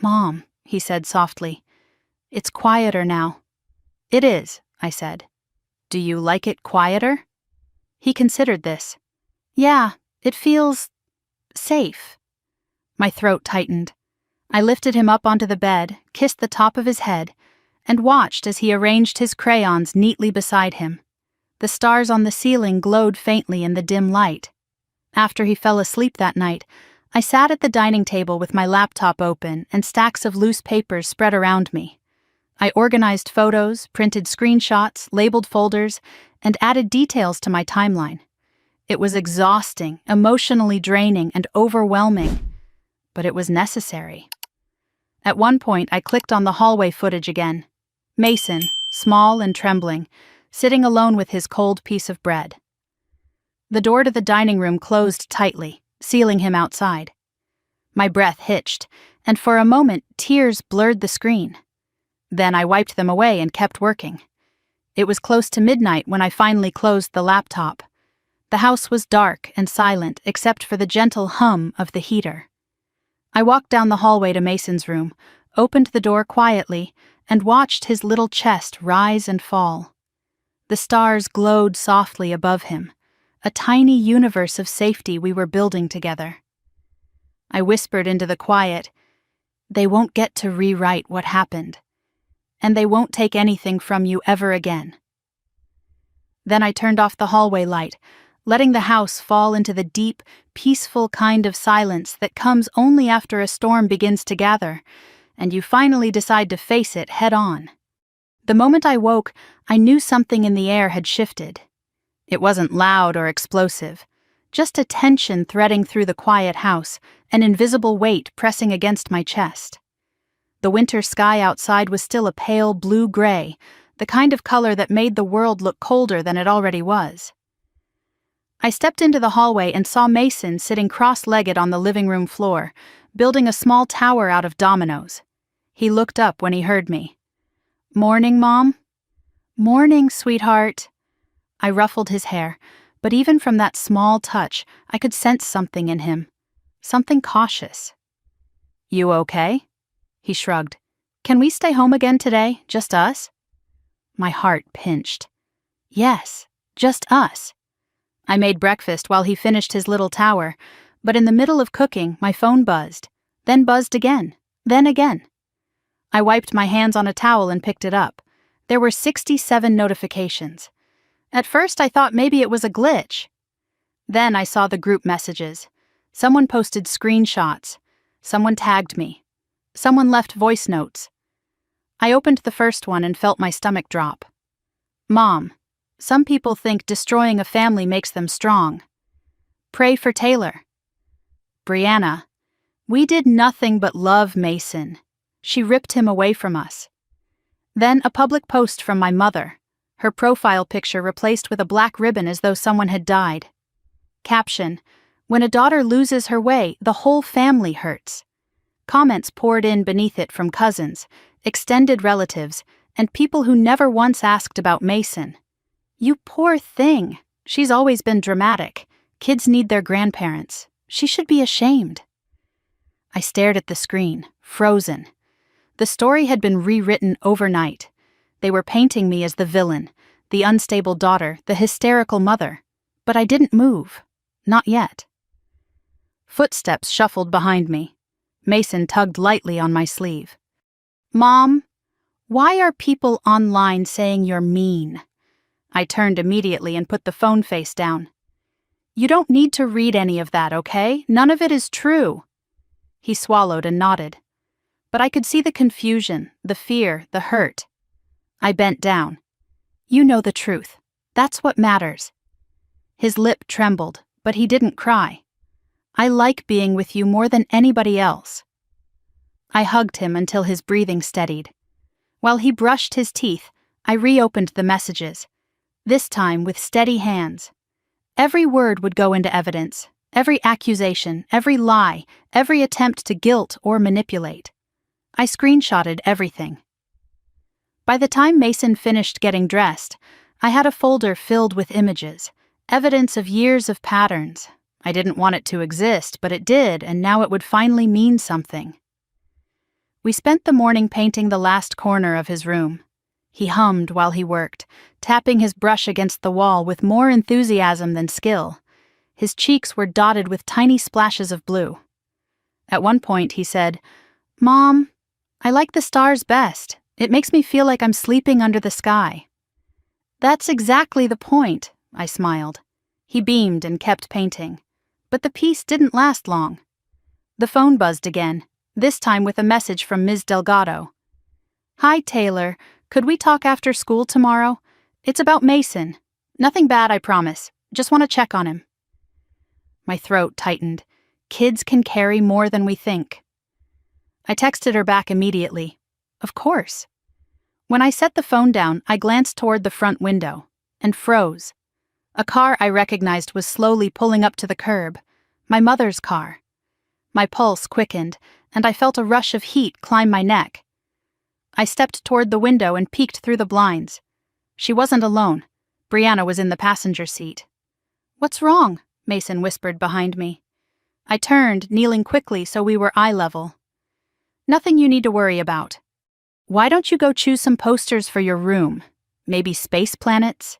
Mom, he said softly, it's quieter now. It is, I said. Do you like it quieter? He considered this. Yeah, it feels safe. My throat tightened. I lifted him up onto the bed, kissed the top of his head, and watched as he arranged his crayons neatly beside him. The stars on the ceiling glowed faintly in the dim light. After he fell asleep that night, I sat at the dining table with my laptop open and stacks of loose papers spread around me. I organized photos, printed screenshots, labeled folders, and added details to my timeline. It was exhausting, emotionally draining, and overwhelming, but it was necessary. At one point, I clicked on the hallway footage again. Mason, small and trembling, sitting alone with his cold piece of bread. The door to the dining room closed tightly, sealing him outside. My breath hitched, and for a moment, tears blurred the screen. Then I wiped them away and kept working. It was close to midnight when I finally closed the laptop. The house was dark and silent except for the gentle hum of the heater. I walked down the hallway to Mason's room, opened the door quietly, and watched his little chest rise and fall. The stars glowed softly above him, a tiny universe of safety we were building together. I whispered into the quiet, "They won't get to rewrite what happened, and they won't take anything from you ever again." Then I turned off the hallway light, letting the house fall into the deep, peaceful kind of silence that comes only after a storm begins to gather, and you finally decide to face it head-on. The moment I woke, I knew something in the air had shifted. It wasn't loud or explosive, just a tension threading through the quiet house, an invisible weight pressing against my chest. The winter sky outside was still a pale blue-gray, the kind of color that made the world look colder than it already was. I stepped into the hallway and saw Mason sitting cross-legged on the living room floor, building a small tower out of dominoes. He looked up when he heard me. "Morning, Mom?" "Morning, sweetheart." I ruffled his hair, but even from that small touch, I could sense something in him. Something cautious. "You okay?" He shrugged. "Can we stay home again today, just us?" My heart pinched. Yes, just us. I made breakfast while he finished his little tower, but in the middle of cooking, my phone buzzed, then buzzed again, then again. I wiped my hands on a towel and picked it up. There were 67 notifications. At first, I thought maybe it was a glitch. Then I saw the group messages. Someone posted screenshots. Someone tagged me. Someone left voice notes. I opened the first one and felt my stomach drop. "Mom, some people think destroying a family makes them strong. Pray for Taylor." "Brianna, we did nothing but love Mason. She ripped him away from us." Then a public post from my mother, her profile picture replaced with a black ribbon as though someone had died. Caption: "When a daughter loses her way, the whole family hurts." Comments poured in beneath it from cousins, extended relatives, and people who never once asked about Mason. "You poor thing. She's always been dramatic. Kids need their grandparents. She should be ashamed." I stared at the screen, frozen. The story had been rewritten overnight. They were painting me as the villain, the unstable daughter, the hysterical mother. But I didn't move. Not yet. Footsteps shuffled behind me. Mason tugged lightly on my sleeve. "Mom, why are people online saying you're mean?" I turned immediately and put the phone face down. "You don't need to read any of that, okay? None of it is true." He swallowed and nodded. But I could see the confusion, the fear, the hurt. I bent down. "You know the truth. That's what matters." His lip trembled, but he didn't cry. "I like being with you more than anybody else." I hugged him until his breathing steadied. While he brushed his teeth, I reopened the messages, this time with steady hands. Every word would go into evidence, every accusation, every lie, every attempt to guilt or manipulate. I screenshotted everything. By the time Mason finished getting dressed, I had a folder filled with images, evidence of years of patterns. I didn't want it to exist, but it did, and now it would finally mean something. We spent the morning painting the last corner of his room. He hummed while he worked, tapping his brush against the wall with more enthusiasm than skill. His cheeks were dotted with tiny splashes of blue. At one point he said, "Mom, I like the stars best. It makes me feel like I'm sleeping under the sky." "That's exactly the point," I smiled. He beamed and kept painting. But the piece didn't last long. The phone buzzed again, this time with a message from Ms. Delgado. Hi, Taylor. Could we talk after school tomorrow? It's about Mason. Nothing bad, I promise. Just want to check on him. My throat tightened. Kids can carry more than we think. I texted her back immediately. Of course. When I set the phone down, I glanced toward the front window and froze. A car I recognized was slowly pulling up to the curb. My mother's car. My pulse quickened, and I felt a rush of heat climb my neck. I stepped toward the window and peeked through the blinds. She wasn't alone. Brianna was in the passenger seat. What's wrong? Mason whispered behind me. I turned, kneeling quickly so we were eye level. Nothing you need to worry about. Why don't you go choose some posters for your room? Maybe space planets?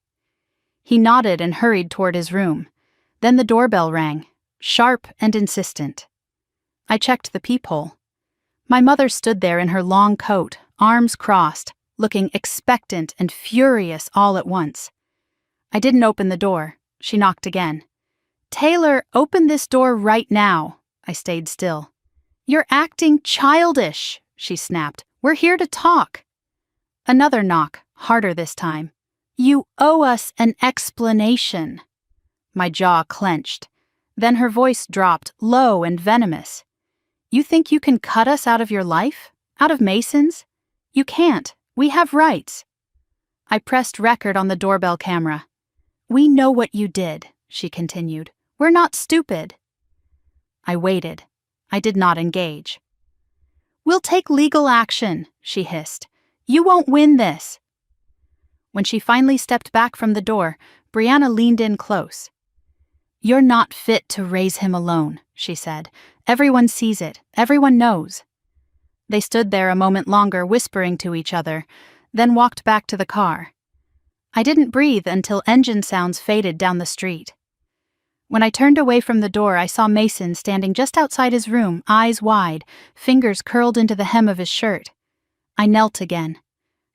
He nodded and hurried toward his room. Then the doorbell rang, sharp and insistent. I checked the peephole. My mother stood there in her long coat, arms crossed, looking expectant and furious all at once. I didn't open the door. She knocked again. Taylor, open this door right now. I stayed still. You're acting childish, she snapped. We're here to talk. Another knock, harder this time. You owe us an explanation. My jaw clenched. Then her voice dropped, low and venomous. You think you can cut us out of your life? Out of Mason's? You can't. We have rights. I pressed record on the doorbell camera. We know what you did, she continued. We're not stupid. I waited. I did not engage. We'll take legal action, she hissed. You won't win this. When she finally stepped back from the door, Brianna leaned in close. You're not fit to raise him alone, she said. Everyone sees it. Everyone knows. They stood there a moment longer, whispering to each other, then walked back to the car. I didn't breathe until engine sounds faded down the street. When I turned away from the door, I saw Mason standing just outside his room, eyes wide, fingers curled into the hem of his shirt. I knelt again.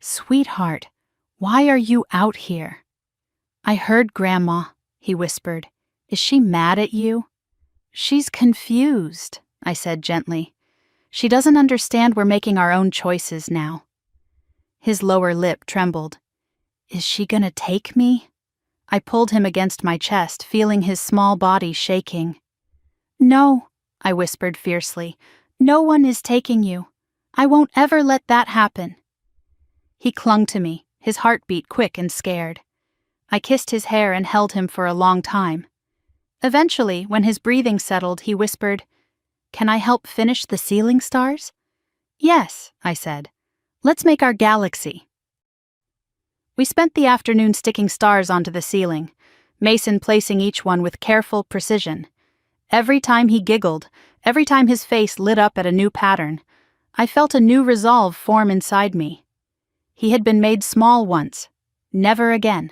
Sweetheart, why are you out here? I heard Grandma, he whispered. Is she mad at you? She's confused, I said gently. She doesn't understand we're making our own choices now. His lower lip trembled. Is she gonna take me? I pulled him against my chest, feeling his small body shaking. No, I whispered fiercely. No one is taking you. I won't ever let that happen. He clung to me, his heartbeat quick and scared. I kissed his hair and held him for a long time. Eventually, when his breathing settled, he whispered, Can I help finish the ceiling stars? Yes, I said. Let's make our galaxy. We spent the afternoon sticking stars onto the ceiling, Mason placing each one with careful precision. Every time he giggled, every time his face lit up at a new pattern, I felt a new resolve form inside me. He had been made small once. Never again.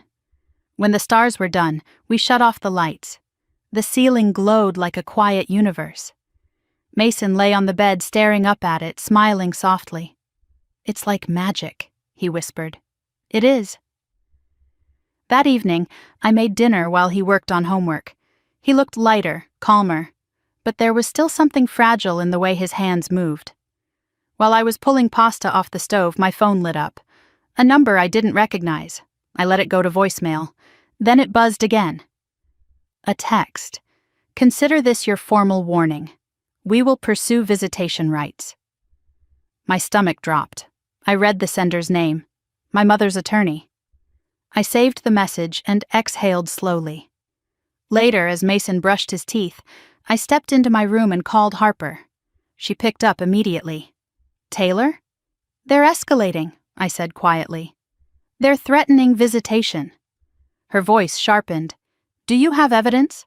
When the stars were done, we shut off the lights. The ceiling glowed like a quiet universe. Mason lay on the bed staring up at it, smiling softly. It's like magic, he whispered. It is. That evening, I made dinner while he worked on homework. He looked lighter, calmer, but there was still something fragile in the way his hands moved. While I was pulling pasta off the stove, my phone lit up. A number I didn't recognize. I let it go to voicemail. Then it buzzed again. A text. Consider this your formal warning. We will pursue visitation rights. My stomach dropped. I read the sender's name. My mother's attorney. I saved the message and exhaled slowly. Later, as Mason brushed his teeth, I stepped into my room and called Harper. She picked up immediately. Taylor? They're escalating, I said quietly. They're threatening visitation. Her voice sharpened. Do you have evidence?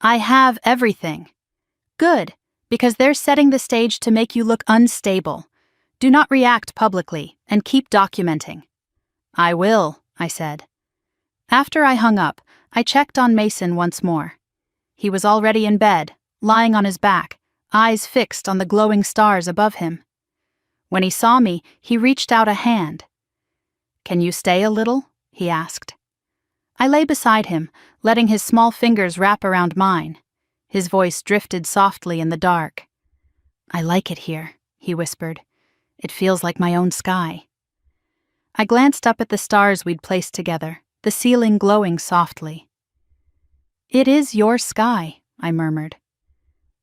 I have everything. Good, because they're setting the stage to make you look unstable. Do not react publicly, and keep documenting. I will, I said. After I hung up, I checked on Mason once more. He was already in bed, lying on his back, eyes fixed on the glowing stars above him. When he saw me, he reached out a hand. Can you stay a little? He asked. I lay beside him, letting his small fingers wrap around mine. His voice drifted softly in the dark. I like it here, he whispered. It feels like my own sky. I glanced up at the stars we'd placed together, the ceiling glowing softly. "It is your sky," I murmured.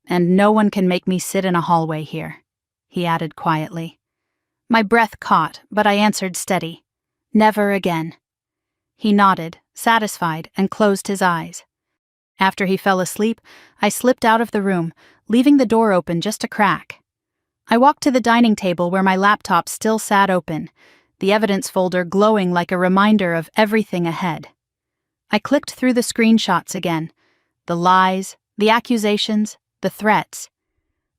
"And no one can make me sit in a hallway here," he added quietly. My breath caught, but I answered steady. "Never again." He nodded, satisfied, and closed his eyes. After he fell asleep, I slipped out of the room, leaving the door open just a crack. I walked to the dining table where my laptop still sat open, the evidence folder glowing like a reminder of everything ahead. I clicked through the screenshots again, the lies, the accusations, the threats.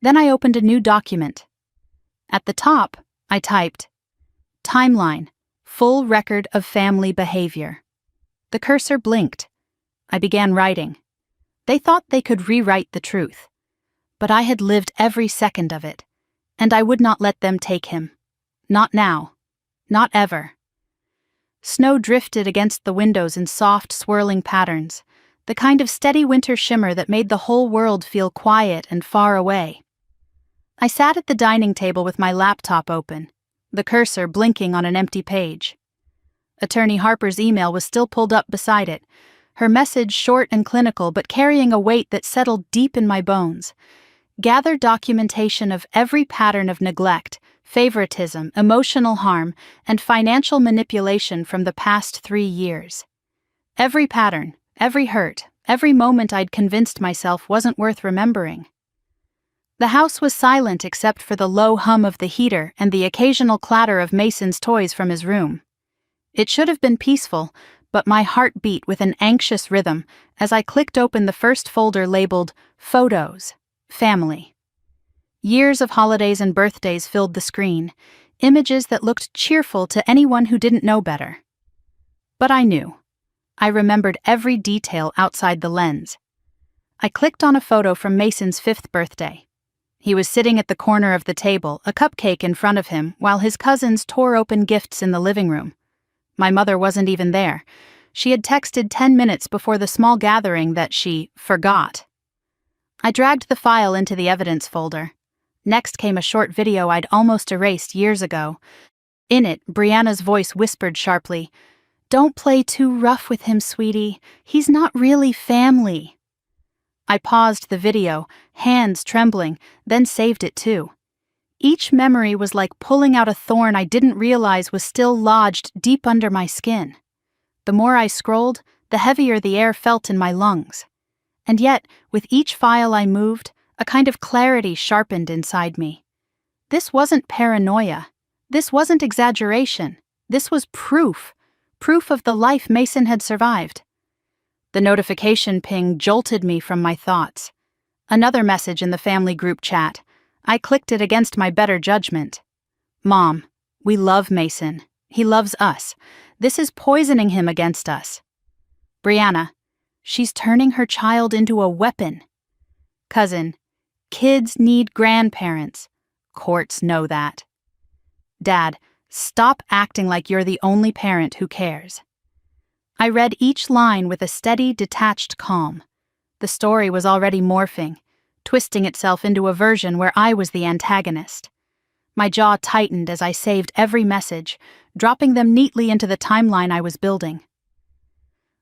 Then I opened a new document. At the top, I typed, "Timeline, full record of family behavior." The cursor blinked. I began writing. They thought they could rewrite the truth. But I had lived every second of it, and I would not let them take him. Not now. Not ever. Snow drifted against the windows in soft, swirling patterns, the kind of steady winter shimmer that made the whole world feel quiet and far away. I sat at the dining table with my laptop open, the cursor blinking on an empty page. Attorney Harper's email was still pulled up beside it, her message short and clinical but carrying a weight that settled deep in my bones. Gather documentation of every pattern of neglect, favoritism, emotional harm, and financial manipulation from the past 3 years. Every pattern, every hurt, every moment I'd convinced myself wasn't worth remembering. The house was silent except for the low hum of the heater and the occasional clatter of Mason's toys from his room. It should have been peaceful, but my heart beat with an anxious rhythm as I clicked open the first folder labeled Photos, Family. Years of holidays and birthdays filled the screen, images that looked cheerful to anyone who didn't know better. But I knew. I remembered every detail outside the lens. I clicked on a photo from Mason's 5th birthday. He was sitting at the corner of the table, a cupcake in front of him, while his cousins tore open gifts in the living room. My mother wasn't even there. She had texted 10 minutes before the small gathering that she forgot. I dragged the file into the evidence folder. Next came a short video I'd almost erased years ago. In it, Brianna's voice whispered sharply, "Don't play too rough with him, sweetie. He's not really family." I paused the video, hands trembling, then saved it too. Each memory was like pulling out a thorn I didn't realize was still lodged deep under my skin. The more I scrolled, the heavier the air felt in my lungs. And yet, with each file I moved, a kind of clarity sharpened inside me. This wasn't paranoia. This wasn't exaggeration. This was proof. Proof of the life Mason had survived. The notification ping jolted me from my thoughts. Another message in the family group chat. I clicked it against my better judgment. "Mom, we love Mason. He loves us. This is poisoning him against us." Brianna, "She's turning her child into a weapon." Cousin, "Kids need grandparents. Courts know that." Dad, "Stop acting like you're the only parent who cares." I read each line with a steady, detached calm. The story was already morphing, twisting itself into a version where I was the antagonist. My jaw tightened as I saved every message, dropping them neatly into the timeline I was building.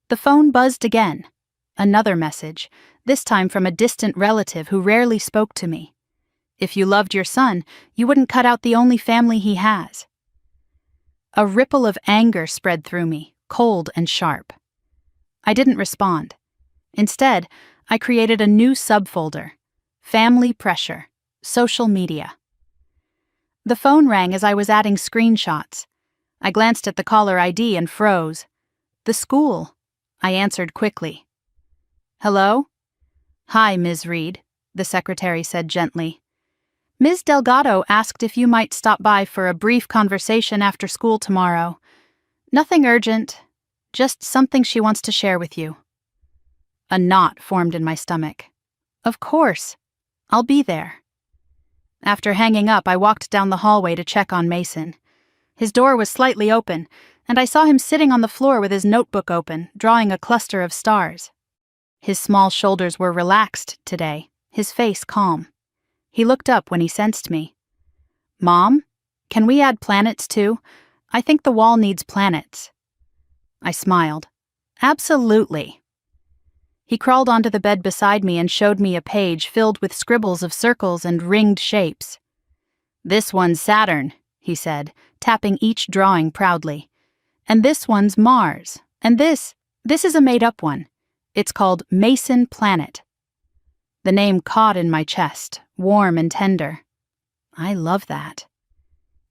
The phone buzzed again. Another message, this time from a distant relative who rarely spoke to me. "If you loved your son, you wouldn't cut out the only family he has." A ripple of anger spread through me, cold and sharp. I didn't respond. Instead, I created a new subfolder. Family Pressure, Social Media. The phone rang as I was adding screenshots. I glanced at the caller ID and froze. "The school," I answered quickly. "Hello?" "Hi, Ms. Reed," the secretary said gently. "Ms. Delgado asked if you might stop by for a brief conversation after school tomorrow. Nothing urgent, just something she wants to share with you." A knot formed in my stomach. "Of course. I'll be there." After hanging up, I walked down the hallway to check on Mason. His door was slightly open, and I saw him sitting on the floor with his notebook open, drawing a cluster of stars. His small shoulders were relaxed today, his face calm. He looked up when he sensed me. "Mom, can we add planets too? I think the wall needs planets. I smiled. Absolutely. He crawled onto the bed beside me and showed me a page filled with scribbles of circles and ringed shapes. This one's Saturn, he said, tapping each drawing proudly. And this one's Mars. And this is a made-up one. It's called Mason Planet. The name caught in my chest, warm and tender. I love that.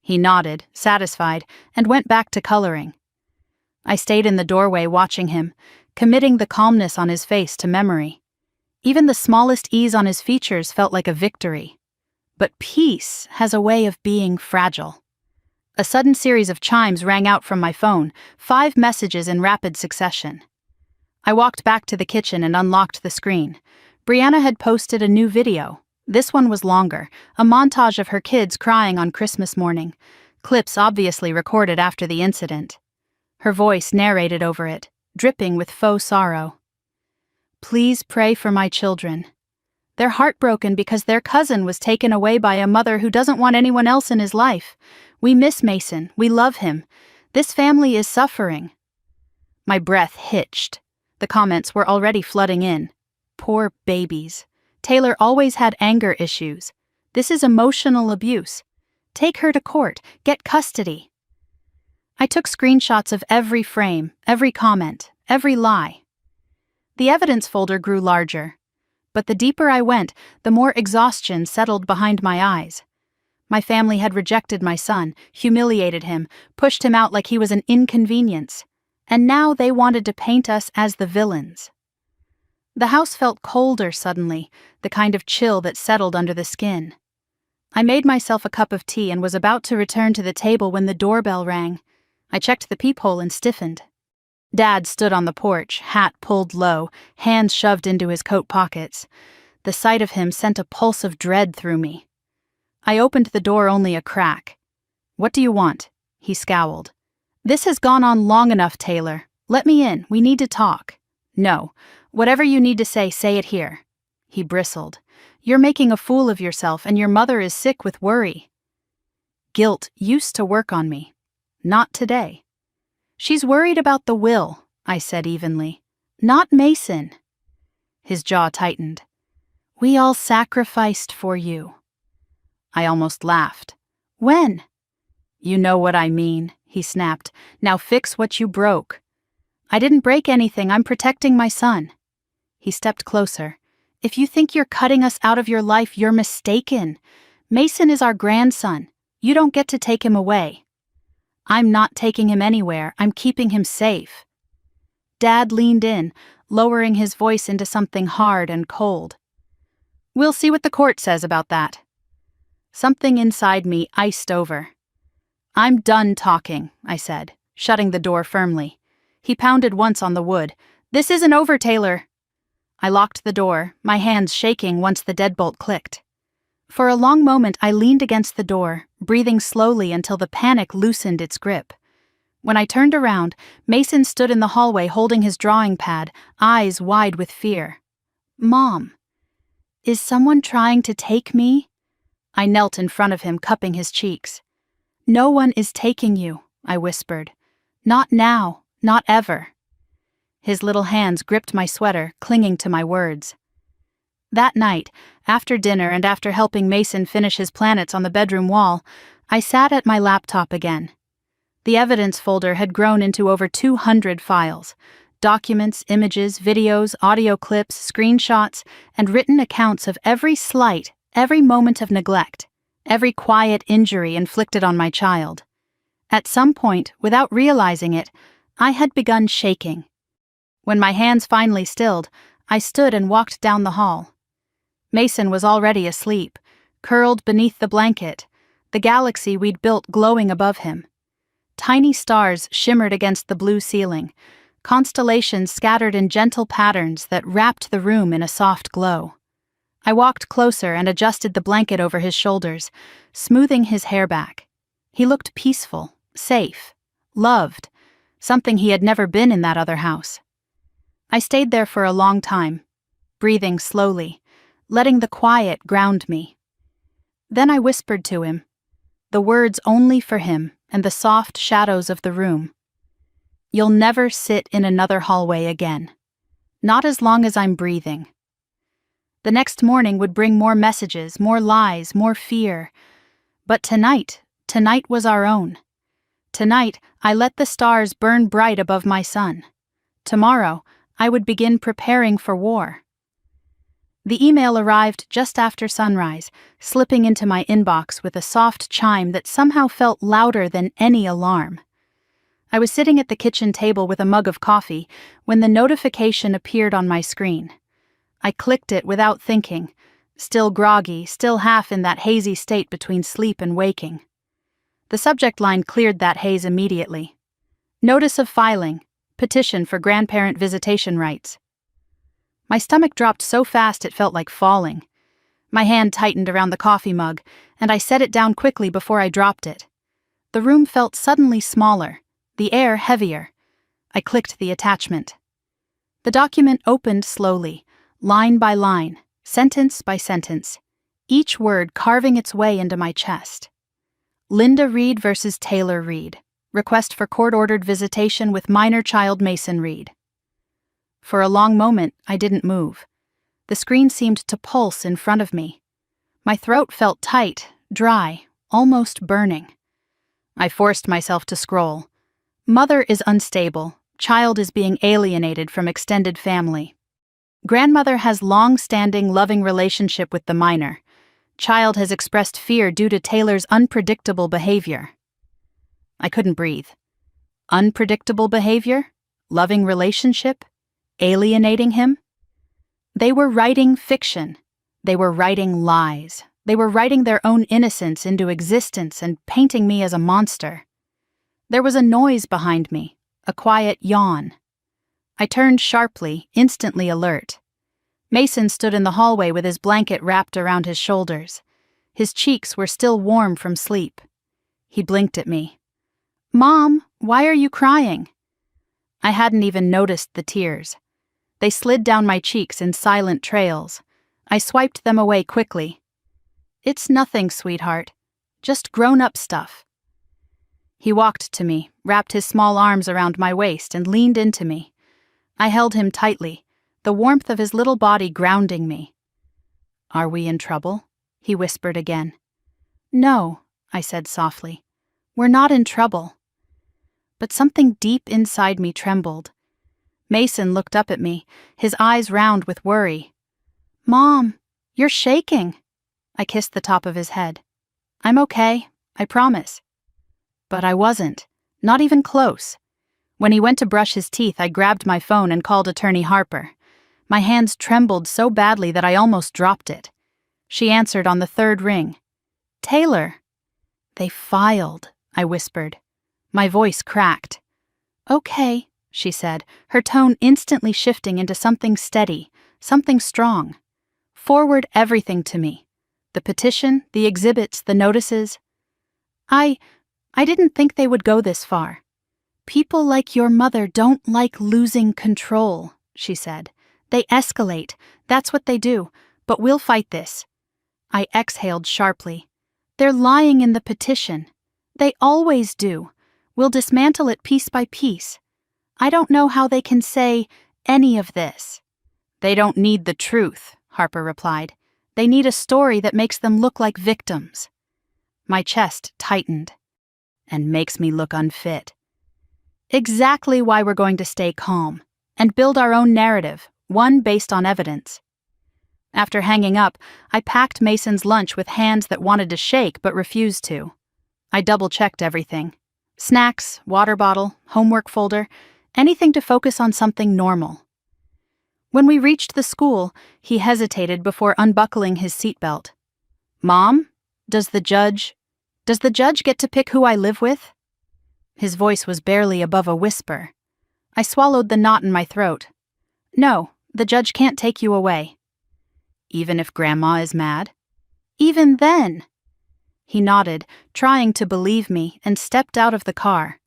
He nodded, satisfied, and went back to coloring. I stayed in the doorway watching him, committing the calmness on his face to memory. Even the smallest ease on his features felt like a victory. But peace has a way of being fragile. A sudden series of chimes rang out from my phone, 5 messages in rapid succession. I walked back to the kitchen and unlocked the screen. Brianna had posted a new video. This one was longer, a montage of her kids crying on Christmas morning, clips obviously recorded after the incident. Her voice narrated over it, dripping with faux sorrow. Please pray for my children. They're heartbroken because their cousin was taken away by a mother who doesn't want anyone else in his life. We miss Mason. We love him. This family is suffering. My breath hitched. The comments were already flooding in. Poor babies. Taylor always had anger issues. This is emotional abuse. Take her to court. Get custody. I took screenshots of every frame, every comment, every lie. The evidence folder grew larger. But the deeper I went, the more exhaustion settled behind my eyes. My family had rejected my son, humiliated him, pushed him out like he was an inconvenience. And now they wanted to paint us as the villains. The house felt colder suddenly, the kind of chill that settled under the skin. I made myself a cup of tea and was about to return to the table when the doorbell rang. I checked the peephole and stiffened. Dad stood on the porch, hat pulled low, hands shoved into his coat pockets. The sight of him sent a pulse of dread through me. I opened the door only a crack. What do you want? He scowled. This has gone on long enough, Taylor. Let me in. We need to talk. No. Whatever you need to say it here. He bristled. You're making a fool of yourself and your mother is sick with worry. Guilt used to work on me. Not today. She's worried about the will, I said evenly. Not Mason. His jaw tightened. We all sacrificed for you. I almost laughed. When? You know what I mean, he snapped. Now fix what you broke. I didn't break anything. I'm protecting my son. He stepped closer. If you think you're cutting us out of your life, you're mistaken. Mason is our grandson. You don't get to take him away. I'm not taking him anywhere. I'm keeping him safe. Dad leaned in, lowering his voice into something hard and cold. We'll see what the court says about that. Something inside me iced over. I'm done talking, I said, shutting the door firmly. He pounded once on the wood. This isn't over, Taylor. I locked the door, my hands shaking once the deadbolt clicked. For a long moment I leaned against the door, breathing slowly until the panic loosened its grip. When I turned around, Mason stood in the hallway holding his drawing pad, eyes wide with fear. Mom, is someone trying to take me? I knelt in front of him, cupping his cheeks. No one is taking you, I whispered. Not now, not ever. His little hands gripped my sweater, clinging to my words. That night, after dinner and after helping Mason finish his planets on the bedroom wall, I sat at my laptop again. The evidence folder had grown into over 200 files. Documents, images, videos, audio clips, screenshots, and written accounts of every slight, every moment of neglect, every quiet injury inflicted on my child. At some point, without realizing it, I had begun shaking. When my hands finally stilled, I stood and walked down the hall. Mason was already asleep, curled beneath the blanket, the galaxy we'd built glowing above him. Tiny stars shimmered against the blue ceiling, constellations scattered in gentle patterns that wrapped the room in a soft glow. I walked closer and adjusted the blanket over his shoulders, smoothing his hair back. He looked peaceful, safe, loved, something he had never been in that other house. I stayed there for a long time, breathing slowly, letting the quiet ground me. Then I whispered to him, the words only for him, and the soft shadows of the room. You'll never sit in another hallway again. Not as long as I'm breathing. The next morning would bring more messages, more lies, more fear. But tonight was our own. Tonight, I let the stars burn bright above my sun. Tomorrow, I would begin preparing for war. The email arrived just after sunrise, slipping into my inbox with a soft chime that somehow felt louder than any alarm. I was sitting at the kitchen table with a mug of coffee when the notification appeared on my screen. I clicked it without thinking, still groggy, still half in that hazy state between sleep and waking. The subject line cleared that haze immediately. Notice of filing, petition for grandparent visitation rights. My stomach dropped so fast it felt like falling. My hand tightened around the coffee mug, and I set it down quickly before I dropped it. The room felt suddenly smaller, the air heavier. I clicked the attachment. The document opened slowly, line by line, sentence by sentence, each word carving its way into my chest. Linda Reed versus Taylor Reed. Request for court-ordered visitation with minor child Mason Reed. For a long moment, I didn't move. The screen seemed to pulse in front of me. My throat felt tight, dry, almost burning. I forced myself to scroll. Mother is unstable. Child is being alienated from extended family. Grandmother has long-standing loving relationship with the minor. Child has expressed fear due to Taylor's unpredictable behavior. I couldn't breathe. Unpredictable behavior? Loving relationship? Alienating him? They were writing fiction. They were writing lies. They were writing their own innocence into existence and painting me as a monster. There was a noise behind me, a quiet yawn. I turned sharply, instantly alert. Mason stood in the hallway with his blanket wrapped around his shoulders. His cheeks were still warm from sleep. He blinked at me. "Mom, why are you crying?" I hadn't even noticed the tears. They slid down my cheeks in silent trails. I swiped them away quickly. "It's nothing, sweetheart. Just grown-up stuff." He walked to me, wrapped his small arms around my waist, and leaned into me. I held him tightly, the warmth of his little body grounding me. "Are we in trouble?" he whispered again. "No," I said softly. "We're not in trouble." But something deep inside me trembled. Mason looked up at me, his eyes round with worry. "Mom, you're shaking." I kissed the top of his head. "I'm okay, I promise." But I wasn't, not even close. When he went to brush his teeth, I grabbed my phone and called Attorney Harper. My hands trembled so badly that I almost dropped it. She answered on the third ring. "Taylor." "They filed," I whispered. My voice cracked. "Okay," she said, her tone instantly shifting into something steady, something strong. "Forward everything to me. The petition, the exhibits, the notices." I didn't think they would go this far. "People like your mother don't like losing control," she said. "They escalate. That's what they do. But we'll fight this." I exhaled sharply. "They're lying in the petition. They always do. We'll dismantle it piece by piece. I don't know how they can say any of this." "They don't need the truth," Harper replied. "They need a story that makes them look like victims." My chest tightened. "And makes me look unfit." Exactly why we're going to stay calm and build our own narrative, one based on evidence. After hanging up, I packed Mason's lunch with hands that wanted to shake but refused to. I double-checked everything. Snacks, water bottle, homework folder, anything to focus on something normal. When we reached the school, he hesitated before unbuckling his seatbelt. "Mom, does the judge get to pick who I live with?" His voice was barely above a whisper. I swallowed the knot in my throat. "No, the judge can't take you away." "Even if Grandma is mad?" "Even then." He nodded, trying to believe me, and stepped out of the car.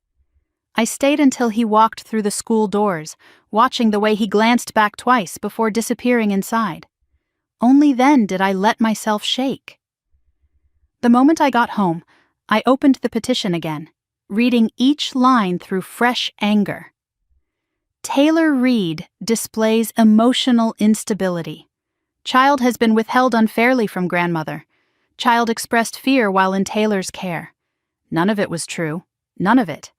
I stayed until he walked through the school doors, watching the way he glanced back twice before disappearing inside. Only then did I let myself shake. The moment I got home, I opened the petition again. reading each line through fresh anger. Taylor Reed displays emotional instability. Child has been withheld unfairly from grandmother. Child expressed fear while in Taylor's care. None of it was true. None of it.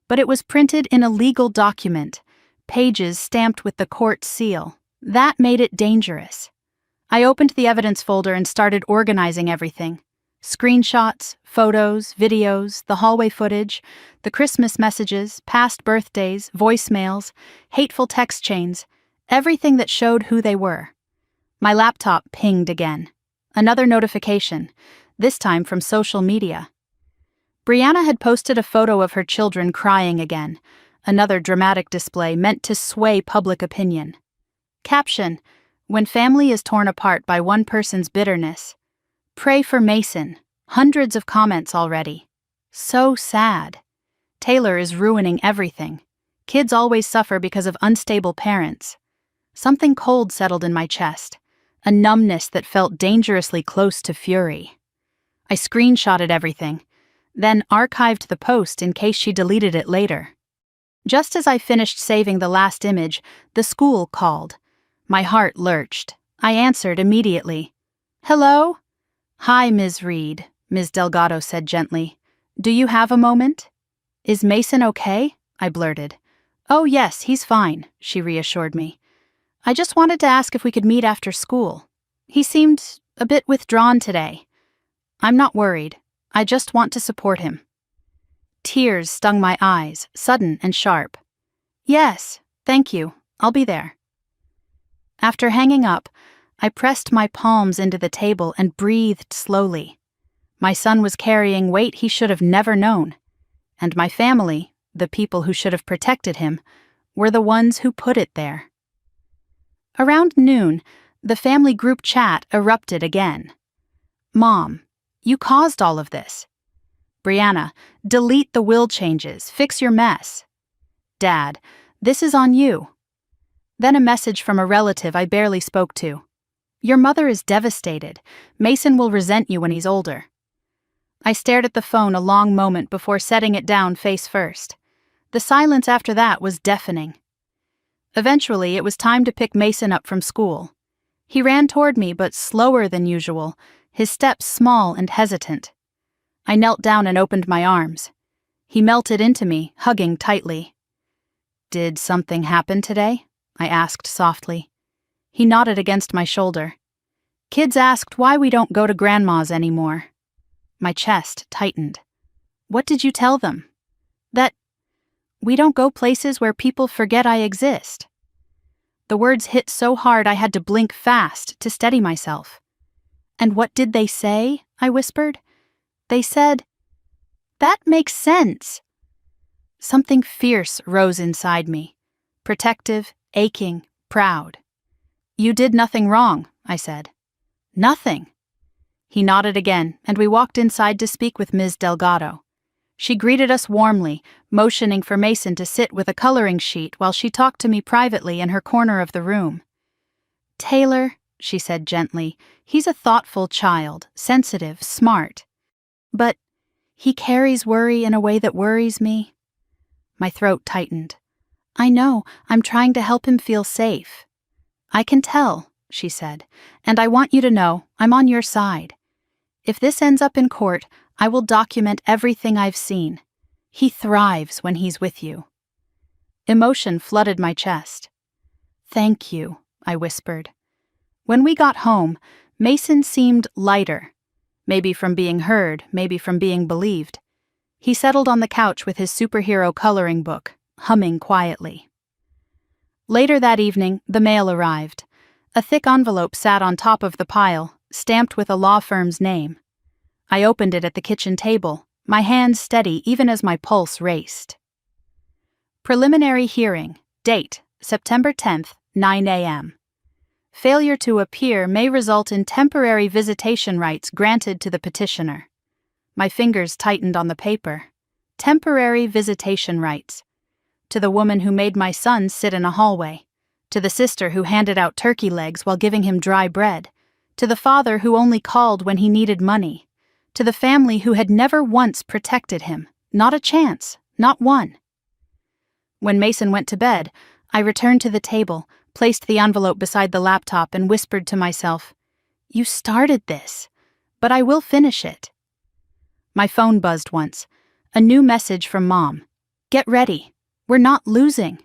But it was printed in a legal document, pages stamped with the court seal. That made it dangerous. I opened the evidence folder and started organizing everything. Screenshots, photos, videos, the hallway footage, the Christmas messages, past birthdays, voicemails, hateful text chains, everything that showed who they were. My laptop pinged again. Another notification, this time from social media. Brianna had posted a photo of her children crying again, another dramatic display meant to sway public opinion. Caption: when family is torn apart by one person's bitterness. Pray for Mason. Hundreds of comments already. So sad. Taylor is ruining everything. Kids always suffer because of unstable parents. Something cold settled in my chest, a numbness that felt dangerously close to fury. I screenshotted everything, then archived the post in case she deleted it later. Just as I finished saving the last image, the school called. My heart lurched. I answered immediately. "Hello?" "Hi, Ms. Reed," Ms. Delgado said gently. "Do you have a moment?" "Is Mason okay?" I blurted. "Oh yes, he's fine," she reassured me. "I just wanted to ask if we could meet after school. He seemed a bit withdrawn today. I'm not worried. I just want to support him." Tears stung my eyes, sudden and sharp. "Yes, thank you. I'll be there." After hanging up, I pressed my palms into the table and breathed slowly. My son was carrying weight he should have never known. And my family, the people who should have protected him, were the ones who put it there. Around noon, the family group chat erupted again. "Mom, you caused all of this." "Brianna, delete the will changes, fix your mess." "Dad, this is on you." Then a message from a relative I barely spoke to. "Your mother is devastated. Mason will resent you when he's older." I stared at the phone a long moment before setting it down face first. The silence after that was deafening. Eventually, it was time to pick Mason up from school. He ran toward me, but slower than usual, his steps small and hesitant. I knelt down and opened my arms. He melted into me, hugging tightly. "Did something happen today?" I asked softly. He nodded against my shoulder. "Kids asked why we don't go to Grandma's anymore." My chest tightened. "What did you tell them?" "That we don't go places where people forget I exist." The words hit so hard I had to blink fast to steady myself. "And what did they say?" I whispered. "They said, 'That makes sense.'" Something fierce rose inside me, protective, aching, proud. "You did nothing wrong," I said. "Nothing." He nodded again, and we walked inside to speak with Ms. Delgado. She greeted us warmly, motioning for Mason to sit with a coloring sheet while she talked to me privately in her corner of the room. "Taylor," she said gently, "he's a thoughtful child, sensitive, smart. But he carries worry in a way that worries me." My throat tightened. "I know, I'm trying to help him feel safe." "I can tell," she said, "and I want you to know I'm on your side. If this ends up in court, I will document everything I've seen. He thrives when he's with you." Emotion flooded my chest. "Thank you," I whispered. When we got home, Mason seemed lighter. Maybe from being heard, maybe from being believed. He settled on the couch with his superhero coloring book, humming quietly. Later that evening, the mail arrived. A thick envelope sat on top of the pile, stamped with a law firm's name. I opened it at the kitchen table, my hands steady even as my pulse raced. Preliminary hearing. Date, September 10th, 9 a.m. Failure to appear may result in temporary visitation rights granted to the petitioner. My fingers tightened on the paper. Temporary visitation rights. To the woman who made my son sit in a hallway. To the sister who handed out turkey legs while giving him dry bread. To the father who only called when he needed money. To the family who had never once protected him, Not a chance, not one. When Mason went to bed, I returned to the table, placed the envelope beside the laptop, and whispered to myself, "You started this, but I will finish it." My phone buzzed once. A new message from Mom. "Get ready. We're not losing."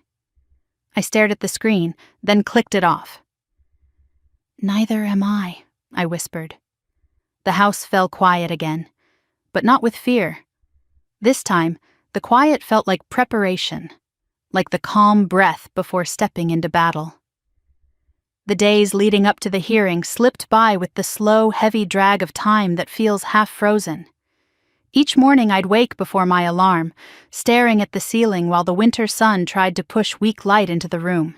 I stared at the screen, then clicked it off. "Neither am I," I whispered. The house fell quiet again, but not with fear. This time, the quiet felt like preparation, like the calm breath before stepping into battle. The days leading up to the hearing slipped by with the slow, heavy drag of time that feels half frozen. Each morning I'd wake before my alarm, staring at the ceiling while the winter sun tried to push weak light into the room.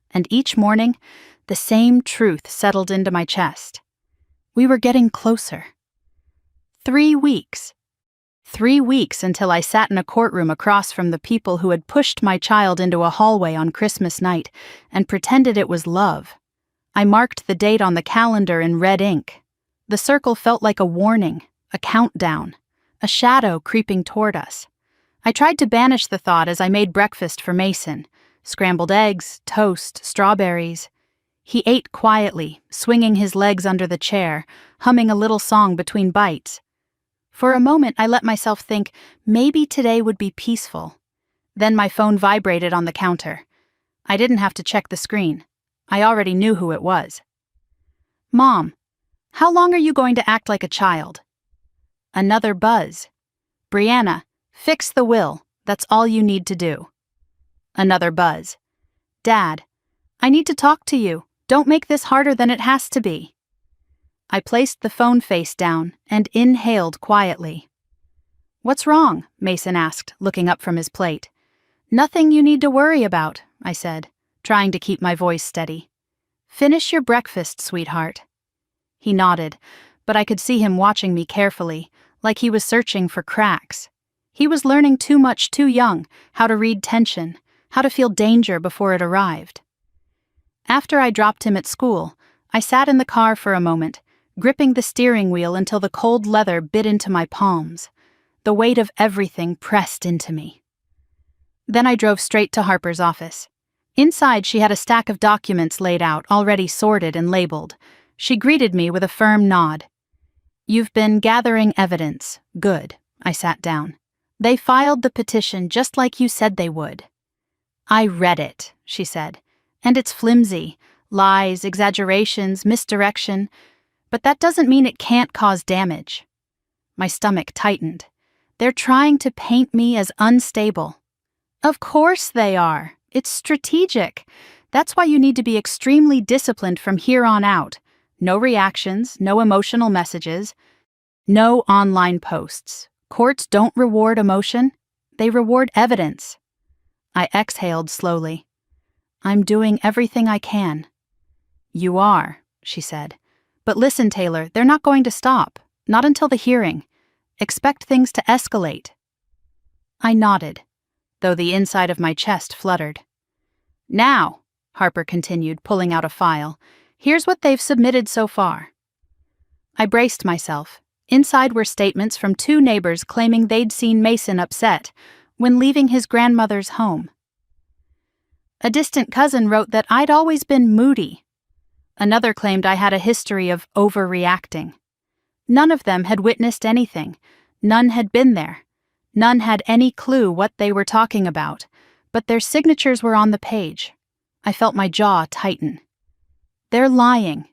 And each morning, the same truth settled into my chest. We were getting closer. 3 weeks. 3 weeks until I sat in a courtroom across from the people who had pushed my child into a hallway on Christmas night and pretended it was love. I marked the date on the calendar in red ink. The circle felt like a warning, a countdown, a shadow creeping toward us. I tried to banish the thought as I made breakfast for Mason. Scrambled eggs, toast, strawberries. He ate quietly, swinging his legs under the chair, humming a little song between bites. For a moment, I let myself think maybe today would be peaceful. Then my phone vibrated on the counter. I didn't have to check the screen. I already knew who it was. "Mom, how long are you going to act like a child?" Another buzz. "Brianna, fix the will. That's all you need to do." Another buzz. "Dad, I need to talk to you. Don't make this harder than it has to be." I placed the phone face down and inhaled quietly. "What's wrong?" Mason asked, looking up from his plate. "Nothing you need to worry about," I said, trying to keep my voice steady. "Finish your breakfast, sweetheart." He nodded, but I could see him watching me carefully, like he was searching for cracks. He was learning too much too young, how to read tension, how to feel danger before it arrived. After I dropped him at school, I sat in the car for a moment, gripping the steering wheel until the cold leather bit into my palms. The weight of everything pressed into me. Then I drove straight to Harper's office. Inside, she had a stack of documents laid out, already sorted and labeled. She greeted me with a firm nod. "You've been gathering evidence. Good." I sat down. "They filed the petition just like you said they would." "I read it," she said, "and it's flimsy. Lies, exaggerations, misdirection. But that doesn't mean it can't cause damage." My stomach tightened. "They're trying to paint me as unstable." "Of course they are. It's strategic. That's why you need to be extremely disciplined from here on out. No reactions, no emotional messages, no online posts. Courts don't reward emotion. They reward evidence." I exhaled slowly. "I'm doing everything I can." "You are," she said. "But listen, Taylor, they're not going to stop. Not until the hearing. Expect things to escalate." I nodded, though the inside of my chest fluttered. "Now," Harper continued, pulling out a file, "here's what they've submitted so far." I braced myself. Inside were statements from 2 neighbors claiming they'd seen Mason upset when leaving his grandmother's home. A distant cousin wrote that I'd always been moody. Another claimed I had a history of overreacting. None of them had witnessed anything. None had been there. None had any clue what they were talking about, but their signatures were on the page. I felt my jaw tighten. "They're lying."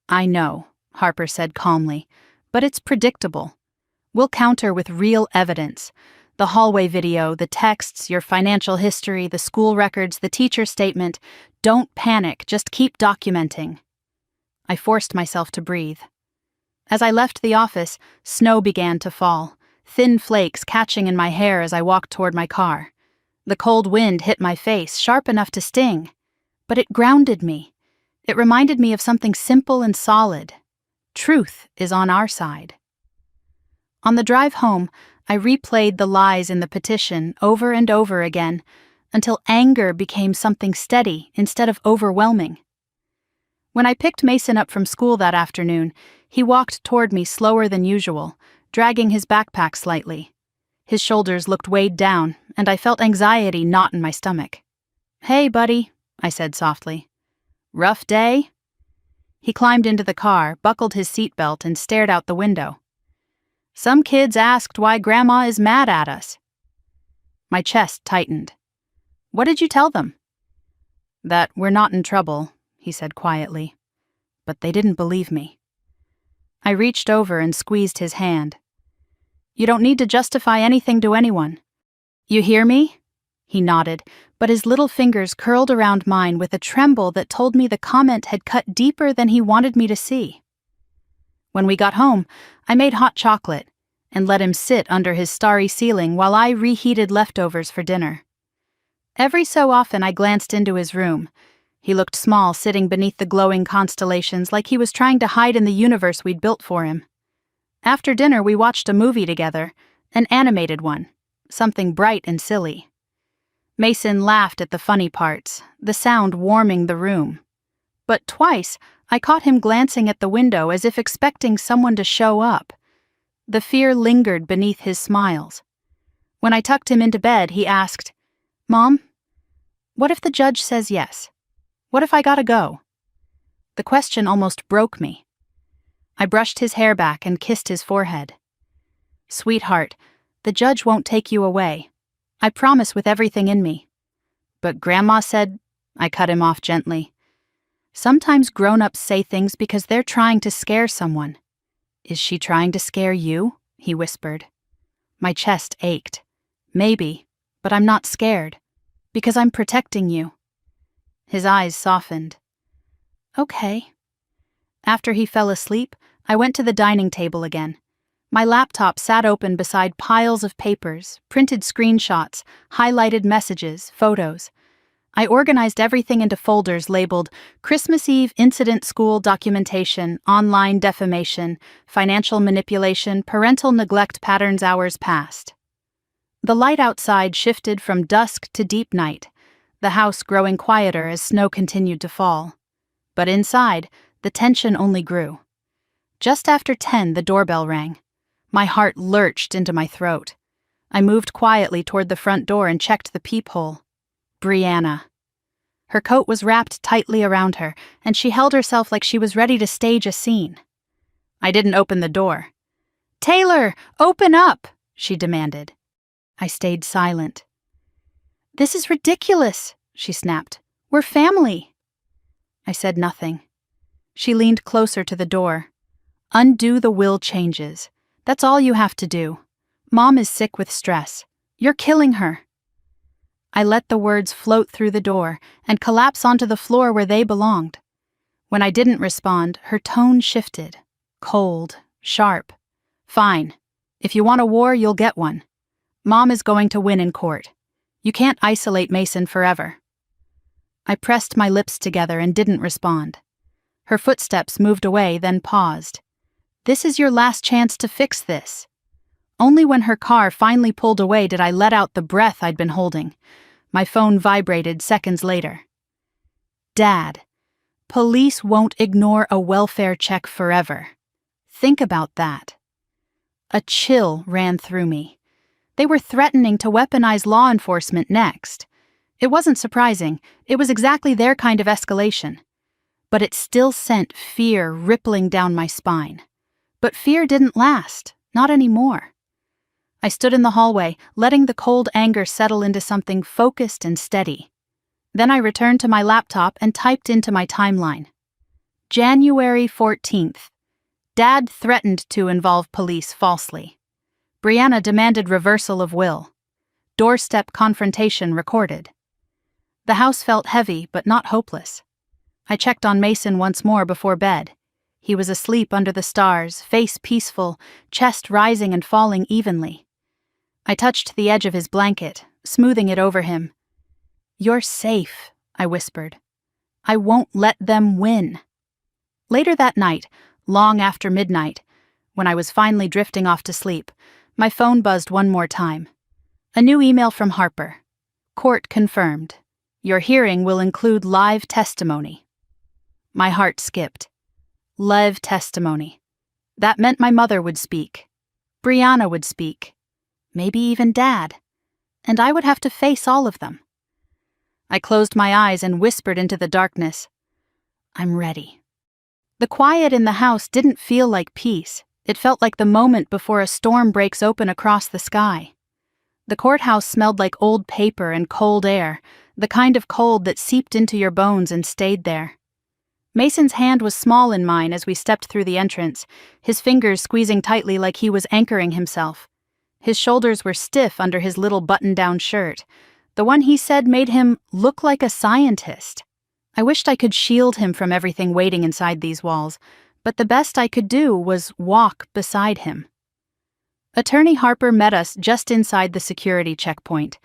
"I know," Harper said calmly, "but it's predictable. We'll counter with real evidence. The hallway video, the texts, your financial history, the school records, the teacher statement. Don't panic, just keep documenting." I forced myself to breathe. As I left the office, snow began to fall, thin flakes catching in my hair as I walked toward my car. The cold wind hit my face, sharp enough to sting. But it grounded me. It reminded me of something simple and solid. Truth is on our side. On the drive home, I replayed the lies in the petition over and over again until anger became something steady instead of overwhelming. When I picked Mason up from school that afternoon, he walked toward me slower than usual, dragging his backpack slightly. His shoulders looked weighed down, and I felt anxiety knot in my stomach. "Hey, buddy," I said softly. "Rough day?" He climbed into the car, buckled his seatbelt, and stared out the window. "Some kids asked why Grandma is mad at us." My chest tightened. "What did you tell them?" "That we're not in trouble," he said quietly. But they didn't believe me. I reached over and squeezed his hand. "You don't need to justify anything to anyone. You hear me?" He nodded, but his little fingers curled around mine with a tremble that told me the comment had cut deeper than he wanted me to see. When we got home, I made hot chocolate and let him sit under his starry ceiling while I reheated leftovers for dinner. Every so often I glanced into his room. He looked small sitting beneath the glowing constellations like he was trying to hide in the universe we'd built for him. After dinner we watched a movie together, an animated one, something bright and silly. Mason laughed at the funny parts, the sound warming the room. But twice I caught him glancing at the window as if expecting someone to show up. The fear lingered beneath his smiles. When I tucked him into bed, he asked, "Mom, what if the judge says yes? What if I gotta go?" The question almost broke me. I brushed his hair back and kissed his forehead. "Sweetheart, the judge won't take you away. I promise with everything in me." "But Grandma said—" I cut him off gently. "Sometimes grown-ups say things because they're trying to scare someone." "Is she trying to scare you?" he whispered. My chest ached. "Maybe, but I'm not scared. Because I'm protecting you." His eyes softened. "Okay." After he fell asleep, I went to the dining table again. My laptop sat open beside piles of papers, printed screenshots, highlighted messages, photos. I organized everything into folders labeled Christmas Eve Incident School Documentation, Online Defamation, Financial Manipulation, Parental Neglect Patterns Hours Past. The light outside shifted from dusk to deep night, the house growing quieter as snow continued to fall. But inside, the tension only grew. Just after 10, the doorbell rang. My heart lurched into my throat. I moved quietly toward the front door and checked the peephole. Brianna. Her coat was wrapped tightly around her, and she held herself like she was ready to stage a scene. I didn't open the door. "Taylor, open up!" she demanded. I stayed silent. "This is ridiculous," she snapped. "We're family." I said nothing. She leaned closer to the door. "Undo the will changes. That's all you have to do. Mom is sick with stress. You're killing her." I let the words float through the door and collapse onto the floor where they belonged. When I didn't respond, her tone shifted. Cold, sharp. "Fine. If you want a war, you'll get one. Mom is going to win in court. You can't isolate Mason forever." I pressed my lips together and didn't respond. Her footsteps moved away, then paused. "This is your last chance to fix this." Only when her car finally pulled away did I let out the breath I'd been holding. My phone vibrated seconds later. "Dad, police won't ignore a welfare check forever. Think about that." A chill ran through me. They were threatening to weaponize law enforcement next. It wasn't surprising. It was exactly their kind of escalation. But it still sent fear rippling down my spine. But fear didn't last, not anymore. I stood in the hallway, letting the cold anger settle into something focused and steady. Then I returned to my laptop and typed into my timeline. January 14th. Dad threatened to involve police falsely. Brianna demanded reversal of will. Doorstep confrontation recorded. The house felt heavy, but not hopeless. I checked on Mason once more before bed. He was asleep under the stars, face peaceful, chest rising and falling evenly. I touched the edge of his blanket, smoothing it over him. "You're safe," I whispered. "I won't let them win." Later that night, long after midnight, when I was finally drifting off to sleep, my phone buzzed one more time. A new email from Harper. "Court confirmed. Your hearing will include live testimony." My heart skipped. Live testimony. That meant my mother would speak. Brianna would speak. maybe even Dad. And I would have to face all of them. I closed my eyes and whispered into the darkness, "I'm ready." The quiet in the house didn't feel like peace. It felt like the moment before a storm breaks open across the sky. The courthouse smelled like old paper and cold air, the kind of cold that seeped into your bones and stayed there. Mason's hand was small in mine as we stepped through the entrance, his fingers squeezing tightly like he was anchoring himself. His shoulders were stiff under his little button-down shirt. The one he said made him look like a scientist. I wished I could shield him from everything waiting inside these walls, but the best I could do was walk beside him. Attorney Harper met us just inside the security checkpoint.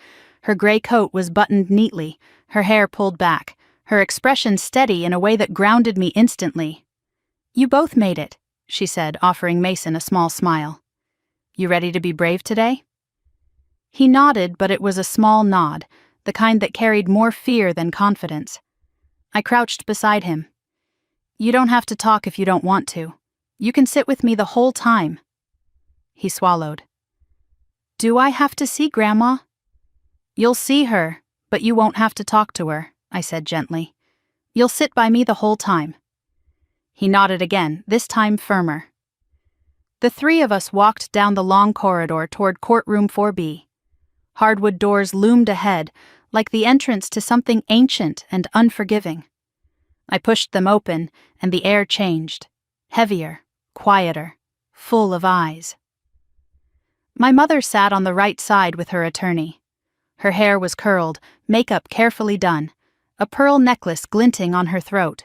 Her gray coat was buttoned neatly, her hair pulled back, her expression steady in a way that grounded me instantly. "You both made it," she said, offering Mason a small smile. "You ready to be brave today?" He nodded, but it was a small nod, the kind that carried more fear than confidence. I crouched beside him. "You don't have to talk if you don't want to. You can sit with me the whole time." He swallowed. "Do I have to see Grandma?" "You'll see her, but you won't have to talk to her," I said gently. "You'll sit by me the whole time." He nodded again, this time firmer. The three of us walked down the long corridor toward courtroom 4B. Hardwood doors loomed ahead, like the entrance to something ancient and unforgiving. I pushed them open, and the air changed. Heavier, quieter, full of eyes. My mother sat on the right side with her attorney. Her hair was curled, makeup carefully done, a pearl necklace glinting on her throat.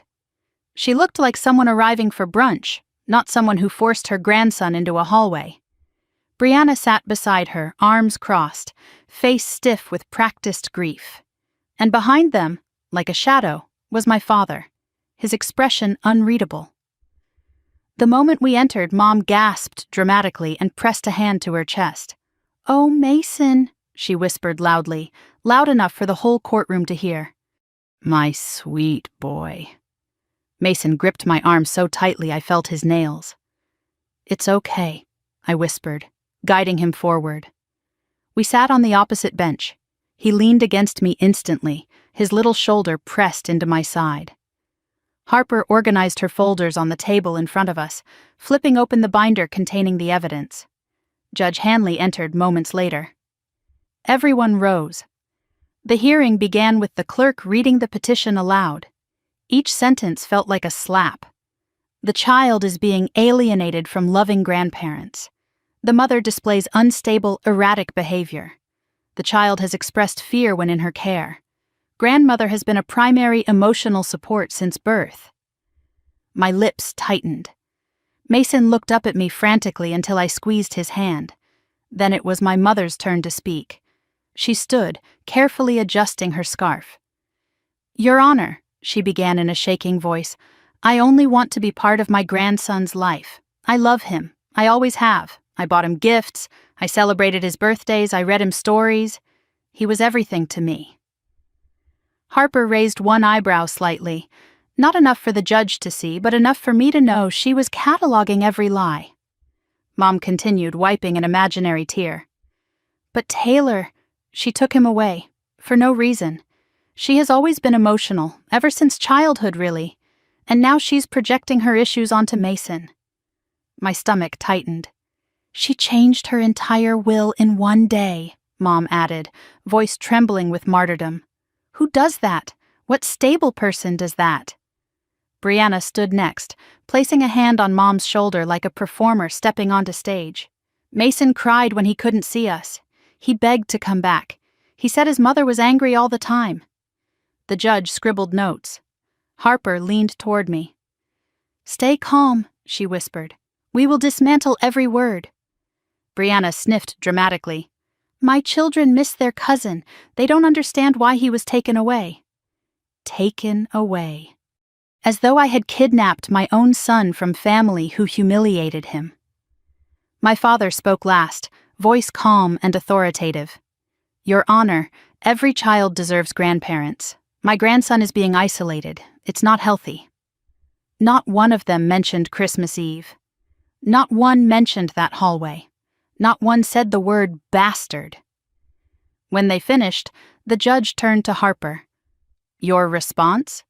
She looked like someone arriving for brunch, not someone who forced her grandson into a hallway. Brianna sat beside her, arms crossed, face stiff with practiced grief. And behind them, like a shadow, was my father, his expression unreadable. The moment we entered, Mom gasped dramatically and pressed a hand to her chest. "Oh, Mason," she whispered loudly, loud enough for the whole courtroom to hear. "My sweet boy." Mason gripped my arm so tightly I felt his nails. "It's okay," I whispered, guiding him forward. We sat on the opposite bench. He leaned against me instantly, his little shoulder pressed into my side. Harper organized her folders on the table in front of us, flipping open the binder containing the evidence. Judge Hanley entered moments later. Everyone rose. The hearing began with the clerk reading the petition aloud. Each sentence felt like a slap. The child is being alienated from loving grandparents. The mother displays unstable, erratic behavior. The child has expressed fear when in her care. Grandmother has been a primary emotional support since birth. My lips tightened. Mason looked up at me frantically until I squeezed his hand. Then it was my mother's turn to speak. She stood, carefully adjusting her scarf. "Your Honor," she began in a shaking voice, "I only want to be part of my grandson's life. I love him. I always have. I bought him gifts. I celebrated his birthdays. I read him stories. He was everything to me." Harper raised one eyebrow slightly, not enough for the judge to see, but enough for me to know she was cataloging every lie. Mom continued, wiping an imaginary tear. "But Taylor, she took him away, for no reason. She has always been emotional, ever since childhood really, and now she's projecting her issues onto Mason." My stomach tightened. "She changed her entire will in one day," Mom added, voice trembling with martyrdom. "Who does that? What stable person does that?" Brianna stood next, placing a hand on Mom's shoulder like a performer stepping onto stage. Mason cried when he couldn't see us. He begged to come back. He said his mother was angry all the time. The judge scribbled notes. Harper leaned toward me. "Stay calm," she whispered. "We will dismantle every word." Brianna sniffed dramatically. "My children miss their cousin. They don't understand why he was taken away." Taken away. As though I had kidnapped my own son from family who humiliated him. My father spoke last, voice calm and authoritative. "Your Honor, every child deserves grandparents. My grandson is being isolated. It's not healthy." Not one of them mentioned Christmas Eve. Not one mentioned that hallway. Not one said the word bastard. When they finished, the judge turned to Harper. Your response?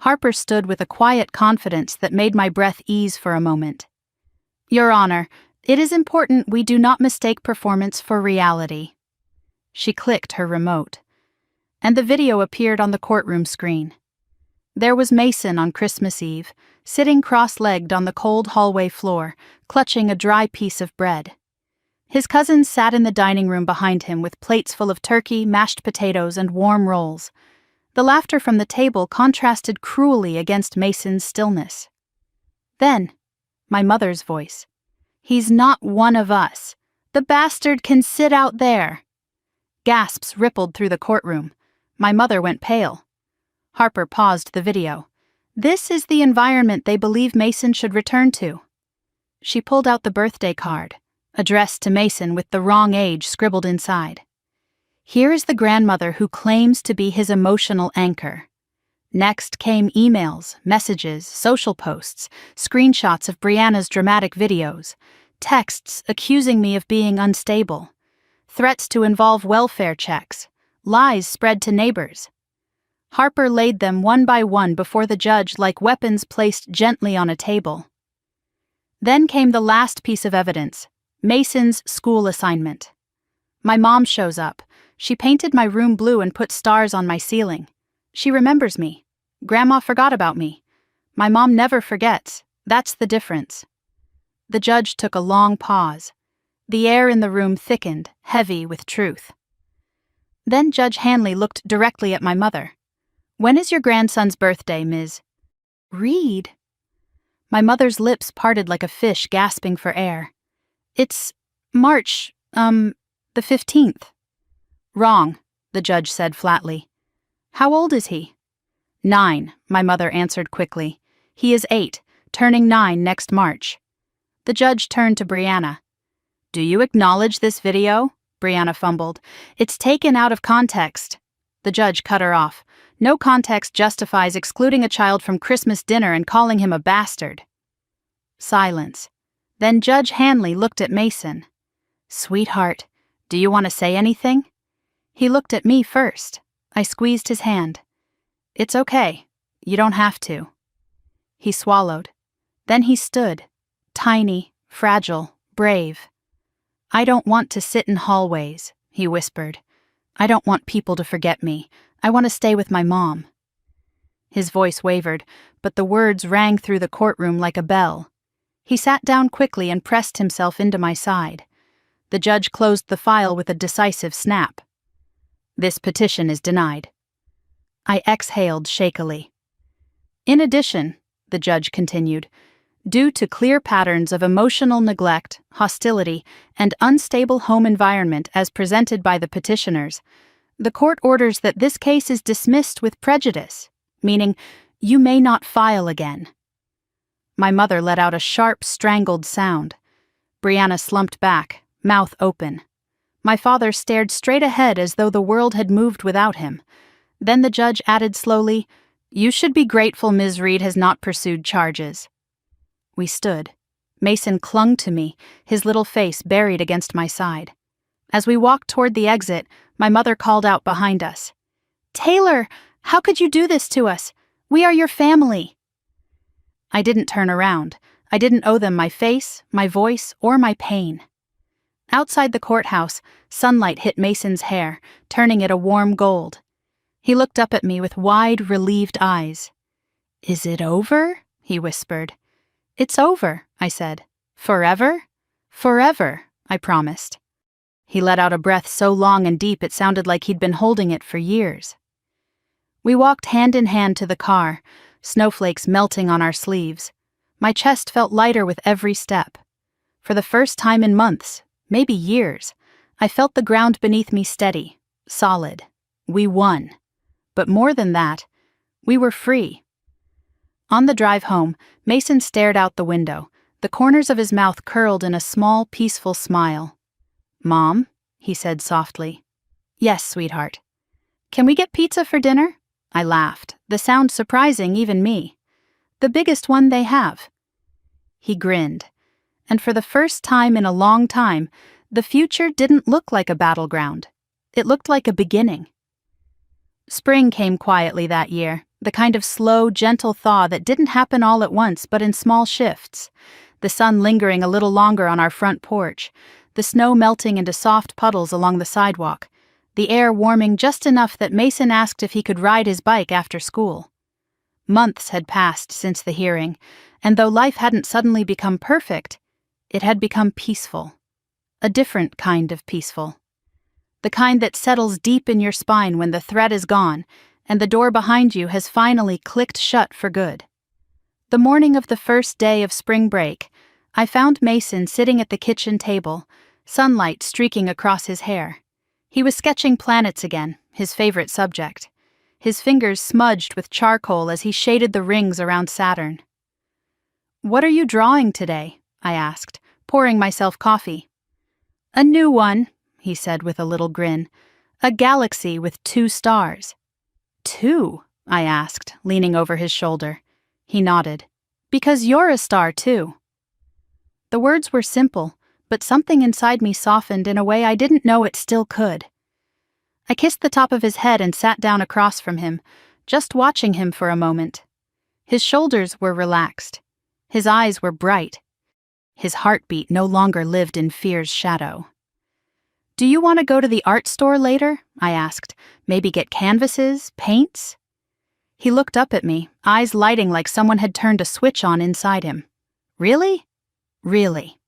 Harper stood with a quiet confidence that made my breath ease for a moment. Your Honor, it is important we do not mistake performance for reality. She clicked her remote, and the video appeared on the courtroom screen. There was Mason on Christmas Eve, sitting cross-legged on the cold hallway floor, clutching a dry piece of bread. His cousins sat in the dining room behind him with plates full of turkey, mashed potatoes, and warm rolls. The laughter from the table contrasted cruelly against Mason's stillness. Then, my mother's voice. He's not one of us. The bastard can sit out there. Gasps rippled through the courtroom. My mother went pale. Harper paused the video. This is the environment they believe Mason should return to. She pulled out the birthday card, addressed to Mason with the wrong age scribbled inside. Here is the grandmother who claims to be his emotional anchor. Next came emails, messages, social posts, screenshots of Brianna's dramatic videos, texts accusing me of being unstable, threats to involve welfare checks, lies spread to neighbors. Harper laid them one by one before the judge like weapons placed gently on a table. Then came the last piece of evidence, Mason's school assignment. My mom shows up. She painted my room blue and put stars on my ceiling. She remembers me. Grandma forgot about me. My mom never forgets. That's the difference. The judge took a long pause. The air in the room thickened, heavy with truth. Then Judge Hanley looked directly at my mother. When is your grandson's birthday, Ms. Reed? My mother's lips parted like a fish gasping for air. It's March, the 15th. Wrong, the judge said flatly. How old is he? 9, my mother answered quickly. He is 8, turning 9 next March. The judge turned to Brianna. Do you acknowledge this video? Brianna fumbled. It's taken out of context. The judge cut her off. No context justifies excluding a child from Christmas dinner and calling him a bastard. Silence. Then Judge Hanley looked at Mason. Sweetheart, do you want to say anything? He looked at me first. I squeezed his hand. It's okay. You don't have to. He swallowed. Then he stood. Tiny, fragile, brave. I don't want to sit in hallways, he whispered. I don't want people to forget me. I want to stay with my mom. His voice wavered, but the words rang through the courtroom like a bell. He sat down quickly and pressed himself into my side. The judge closed the file with a decisive snap. This petition is denied. I exhaled shakily. In addition, the judge continued, due to clear patterns of emotional neglect, hostility, and unstable home environment as presented by the petitioners, the court orders that this case is dismissed with prejudice, meaning you may not file again. My mother let out a sharp, strangled sound. Brianna slumped back, mouth open. My father stared straight ahead as though the world had moved without him. Then the judge added slowly, You should be grateful Ms. Reed has not pursued charges. We stood. Mason clung to me, his little face buried against my side. As we walked toward the exit, my mother called out behind us. Taylor, how could you do this to us? We are your family. I didn't turn around. I didn't owe them my face, my voice, or my pain. Outside the courthouse, sunlight hit Mason's hair, turning it a warm gold. He looked up at me with wide, relieved eyes. Is it over? He whispered. It's over, I said. Forever? Forever, I promised. He let out a breath so long and deep it sounded like he'd been holding it for years. We walked hand in hand to the car, snowflakes melting on our sleeves. My chest felt lighter with every step. For the first time in months, maybe years, I felt the ground beneath me steady, solid. We won. But more than that, we were free. On the drive home, Mason stared out the window, the corners of his mouth curled in a small, peaceful smile. Mom, he said softly. Yes, sweetheart. Can we get pizza for dinner? I laughed, the sound surprising even me. The biggest one they have. He grinned. And for the first time in a long time, the future didn't look like a battleground. It looked like a beginning. Spring came quietly that year, the kind of slow, gentle thaw that didn't happen all at once but in small shifts. The sun lingering a little longer on our front porch, the snow melting into soft puddles along the sidewalk, the air warming just enough that Mason asked if he could ride his bike after school. Months had passed since the hearing, and though life hadn't suddenly become perfect, it had become peaceful. A different kind of peaceful. The kind that settles deep in your spine when the threat is gone and the door behind you has finally clicked shut for good. The morning of the first day of spring break, I found Mason sitting at the kitchen table, sunlight streaking across his hair. He was sketching planets again, his favorite subject. His fingers smudged with charcoal as he shaded the rings around Saturn. "What are you drawing today?" I asked, pouring myself coffee. "A new one," he said with a little grin. "A galaxy with 2 stars." "2?" I asked, leaning over his shoulder. He nodded. "Because you're a star, too." The words were simple, but something inside me softened in a way I didn't know it still could. I kissed the top of his head and sat down across from him, just watching him for a moment. His shoulders were relaxed. His eyes were bright. His heartbeat no longer lived in fear's shadow. "Do you want to go to the art store later?" I asked. "Maybe get canvases, paints?" He looked up at me, eyes lighting like someone had turned a switch on inside him. "Really?" "Really."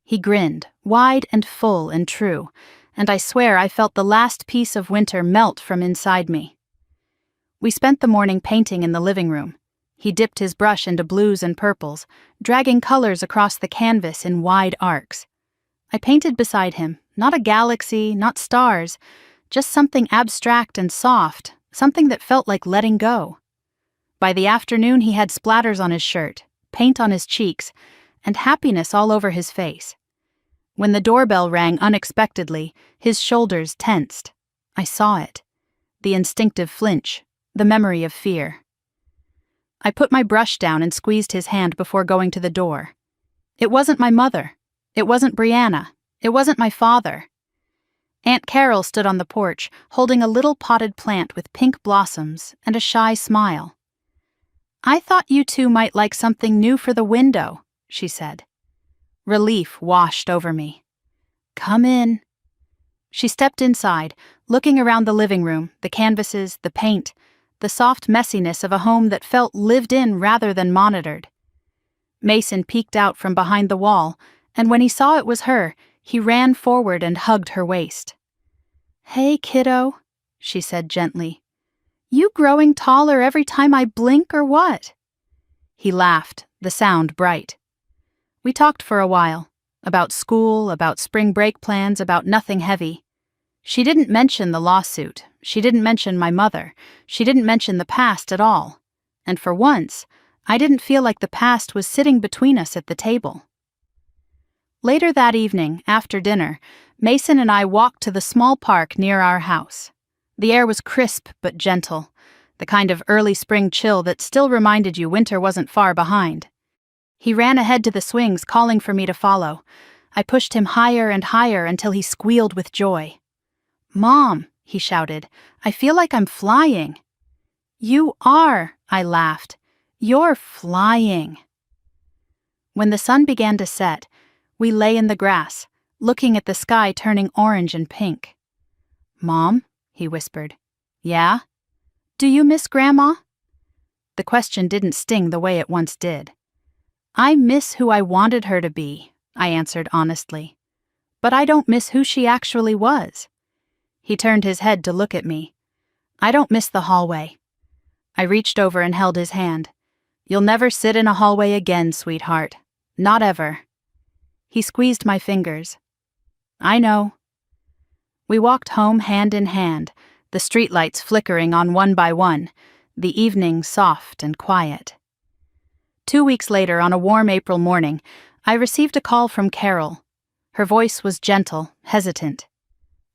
He grinned, wide and full and true, and I swear I felt the last piece of winter melt from inside me. We spent the morning painting in the living room. He dipped his brush into blues and purples, dragging colors across the canvas in wide arcs. I painted beside him, not a galaxy, not stars, just something abstract and soft, something that felt like letting go. By the afternoon he had splatters on his shirt, paint on his cheeks, and happiness all over his face. When the doorbell rang unexpectedly, his shoulders tensed. I saw it. The instinctive flinch, the memory of fear. I put my brush down and squeezed his hand before going to the door. It wasn't my mother. It wasn't Brianna. It wasn't my father. Aunt Carol stood on the porch, holding a little potted plant with pink blossoms and a shy smile. "I thought you two might like something new for the window," she said. Relief washed over me. "Come in." She stepped inside, looking around the living room, the canvases, the paint, the soft messiness of a home that felt lived in rather than monitored. Mason peeked out from behind the wall, and when he saw it was her, he ran forward and hugged her waist. "Hey, kiddo," she said gently. "You growing taller every time I blink or what?" He laughed, the sound bright. We talked for a while, about school, about spring break plans, about nothing heavy. She didn't mention the lawsuit. She didn't mention my mother. She didn't mention the past at all. And for once, I didn't feel like the past was sitting between us at the table. Later that evening, after dinner, Mason and I walked to the small park near our house. The air was crisp but gentle, the kind of early spring chill that still reminded you winter wasn't far behind. He ran ahead to the swings, calling for me to follow. I pushed him higher and higher until he squealed with joy. "Mom," he shouted, "I feel like I'm flying." "You are," I laughed. "You're flying." When the sun began to set, we lay in the grass, looking at the sky turning orange and pink. "Mom," he whispered. "Yeah?" "Do you miss Grandma?" The question didn't sting the way it once did. "I miss who I wanted her to be," I answered honestly. "But I don't miss who she actually was." He turned his head to look at me. "I don't miss the hallway." I reached over and held his hand. "You'll never sit in a hallway again, sweetheart. Not ever." He squeezed my fingers. "I know." We walked home hand in hand, the streetlights flickering on one by one, the evening soft and quiet. 2 weeks later, on a warm April morning, I received a call from Carol. Her voice was gentle, hesitant.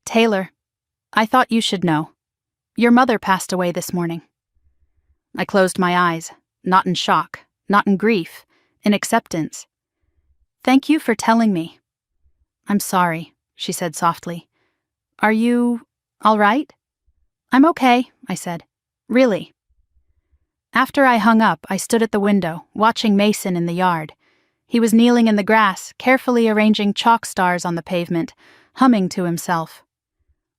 "Taylor, I thought you should know. Your mother passed away this morning." I closed my eyes, not in shock, not in grief, in acceptance. Thank you for telling me. I'm sorry, she said softly. Are you all right? I'm okay, I said. Really. After I hung up, I stood at the window, watching Mason in the yard. He was kneeling in the grass, carefully arranging chalk stars on the pavement, humming to himself.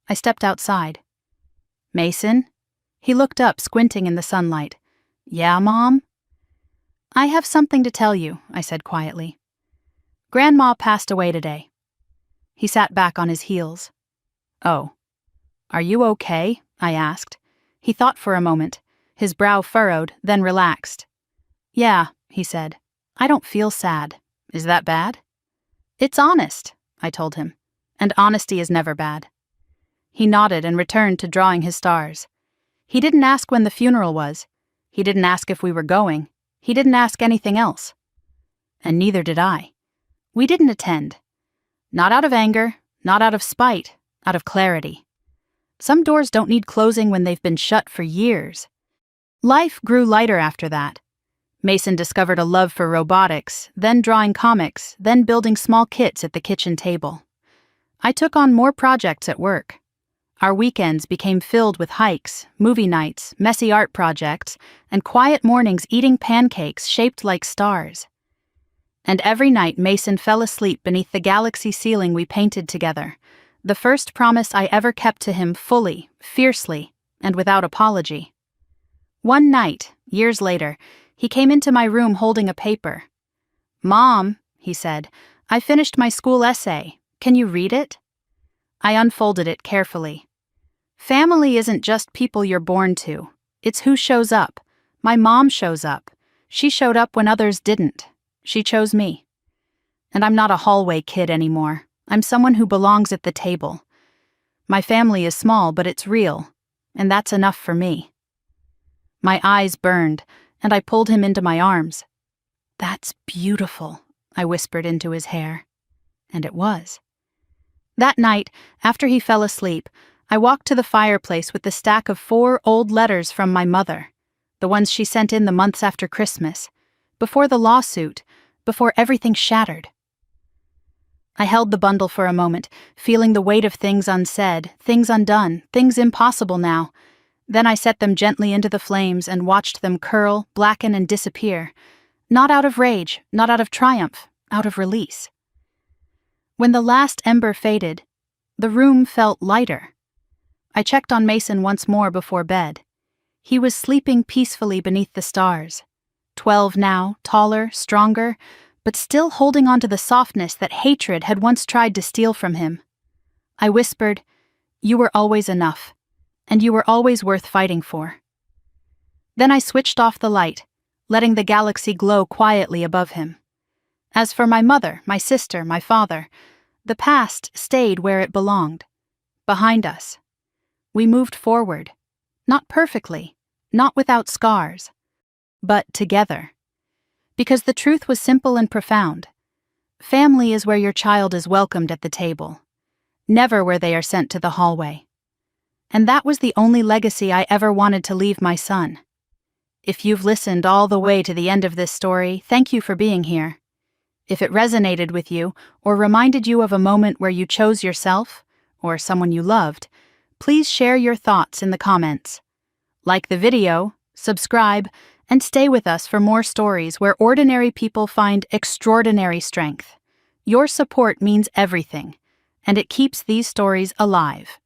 I stepped outside. Mason? He looked up, squinting in the sunlight. Yeah, Mom? I have something to tell you, I said quietly. Grandma passed away today. He sat back on his heels. Oh. Are you okay? I asked. He thought for a moment. His brow furrowed, then relaxed. Yeah, he said. I don't feel sad. Is that bad? It's honest, I told him. And honesty is never bad. He nodded and returned to drawing his stars. He didn't ask when the funeral was. He didn't ask if we were going. He didn't ask anything else. And neither did I. We didn't attend. Not out of anger, not out of spite, out of clarity. Some doors don't need closing when they've been shut for years. Life grew lighter after that. Mason discovered a love for robotics, then drawing comics, then building small kits at the kitchen table. I took on more projects at work. Our weekends became filled with hikes, movie nights, messy art projects, and quiet mornings eating pancakes shaped like stars. And every night Mason fell asleep beneath the galaxy ceiling we painted together, the first promise I ever kept to him fully, fiercely, and without apology. One night, years later, he came into my room holding a paper. Mom, he said, I finished my school essay. Can you read it? I unfolded it carefully. Family isn't just people you're born to. It's who shows up. My mom shows up. She showed up when others didn't. She chose me. And I'm not a hallway kid anymore. I'm someone who belongs at the table. My family is small, but it's real. And that's enough for me. My eyes burned, and I pulled him into my arms. That's beautiful, I whispered into his hair. And it was. That night, after he fell asleep, I walked to the fireplace with the stack of 4 old letters from my mother, the ones she sent in the months after Christmas, before the lawsuit, before everything shattered. I held the bundle for a moment, feeling the weight of things unsaid, things undone, things impossible now. Then I set them gently into the flames and watched them curl, blacken, and disappear, not out of rage, not out of triumph, out of release. When the last ember faded, the room felt lighter. I checked on Mason once more before bed. He was sleeping peacefully beneath the stars. 12 now, taller, stronger, but still holding on to the softness that hatred had once tried to steal from him. I whispered, "You were always enough, and you were always worth fighting for." Then I switched off the light, letting the galaxy glow quietly above him. As for my mother, my sister, my father, the past stayed where it belonged, behind us. We moved forward, not perfectly, not without scars, but together. Because the truth was simple and profound. Family is where your child is welcomed at the table, never where they are sent to the hallway. And that was the only legacy I ever wanted to leave my son. If you've listened all the way to the end of this story, thank you for being here. If it resonated with you or reminded you of a moment where you chose yourself or someone you loved, please share your thoughts in the comments. Like the video, subscribe, and stay with us for more stories where ordinary people find extraordinary strength. Your support means everything, and it keeps these stories alive.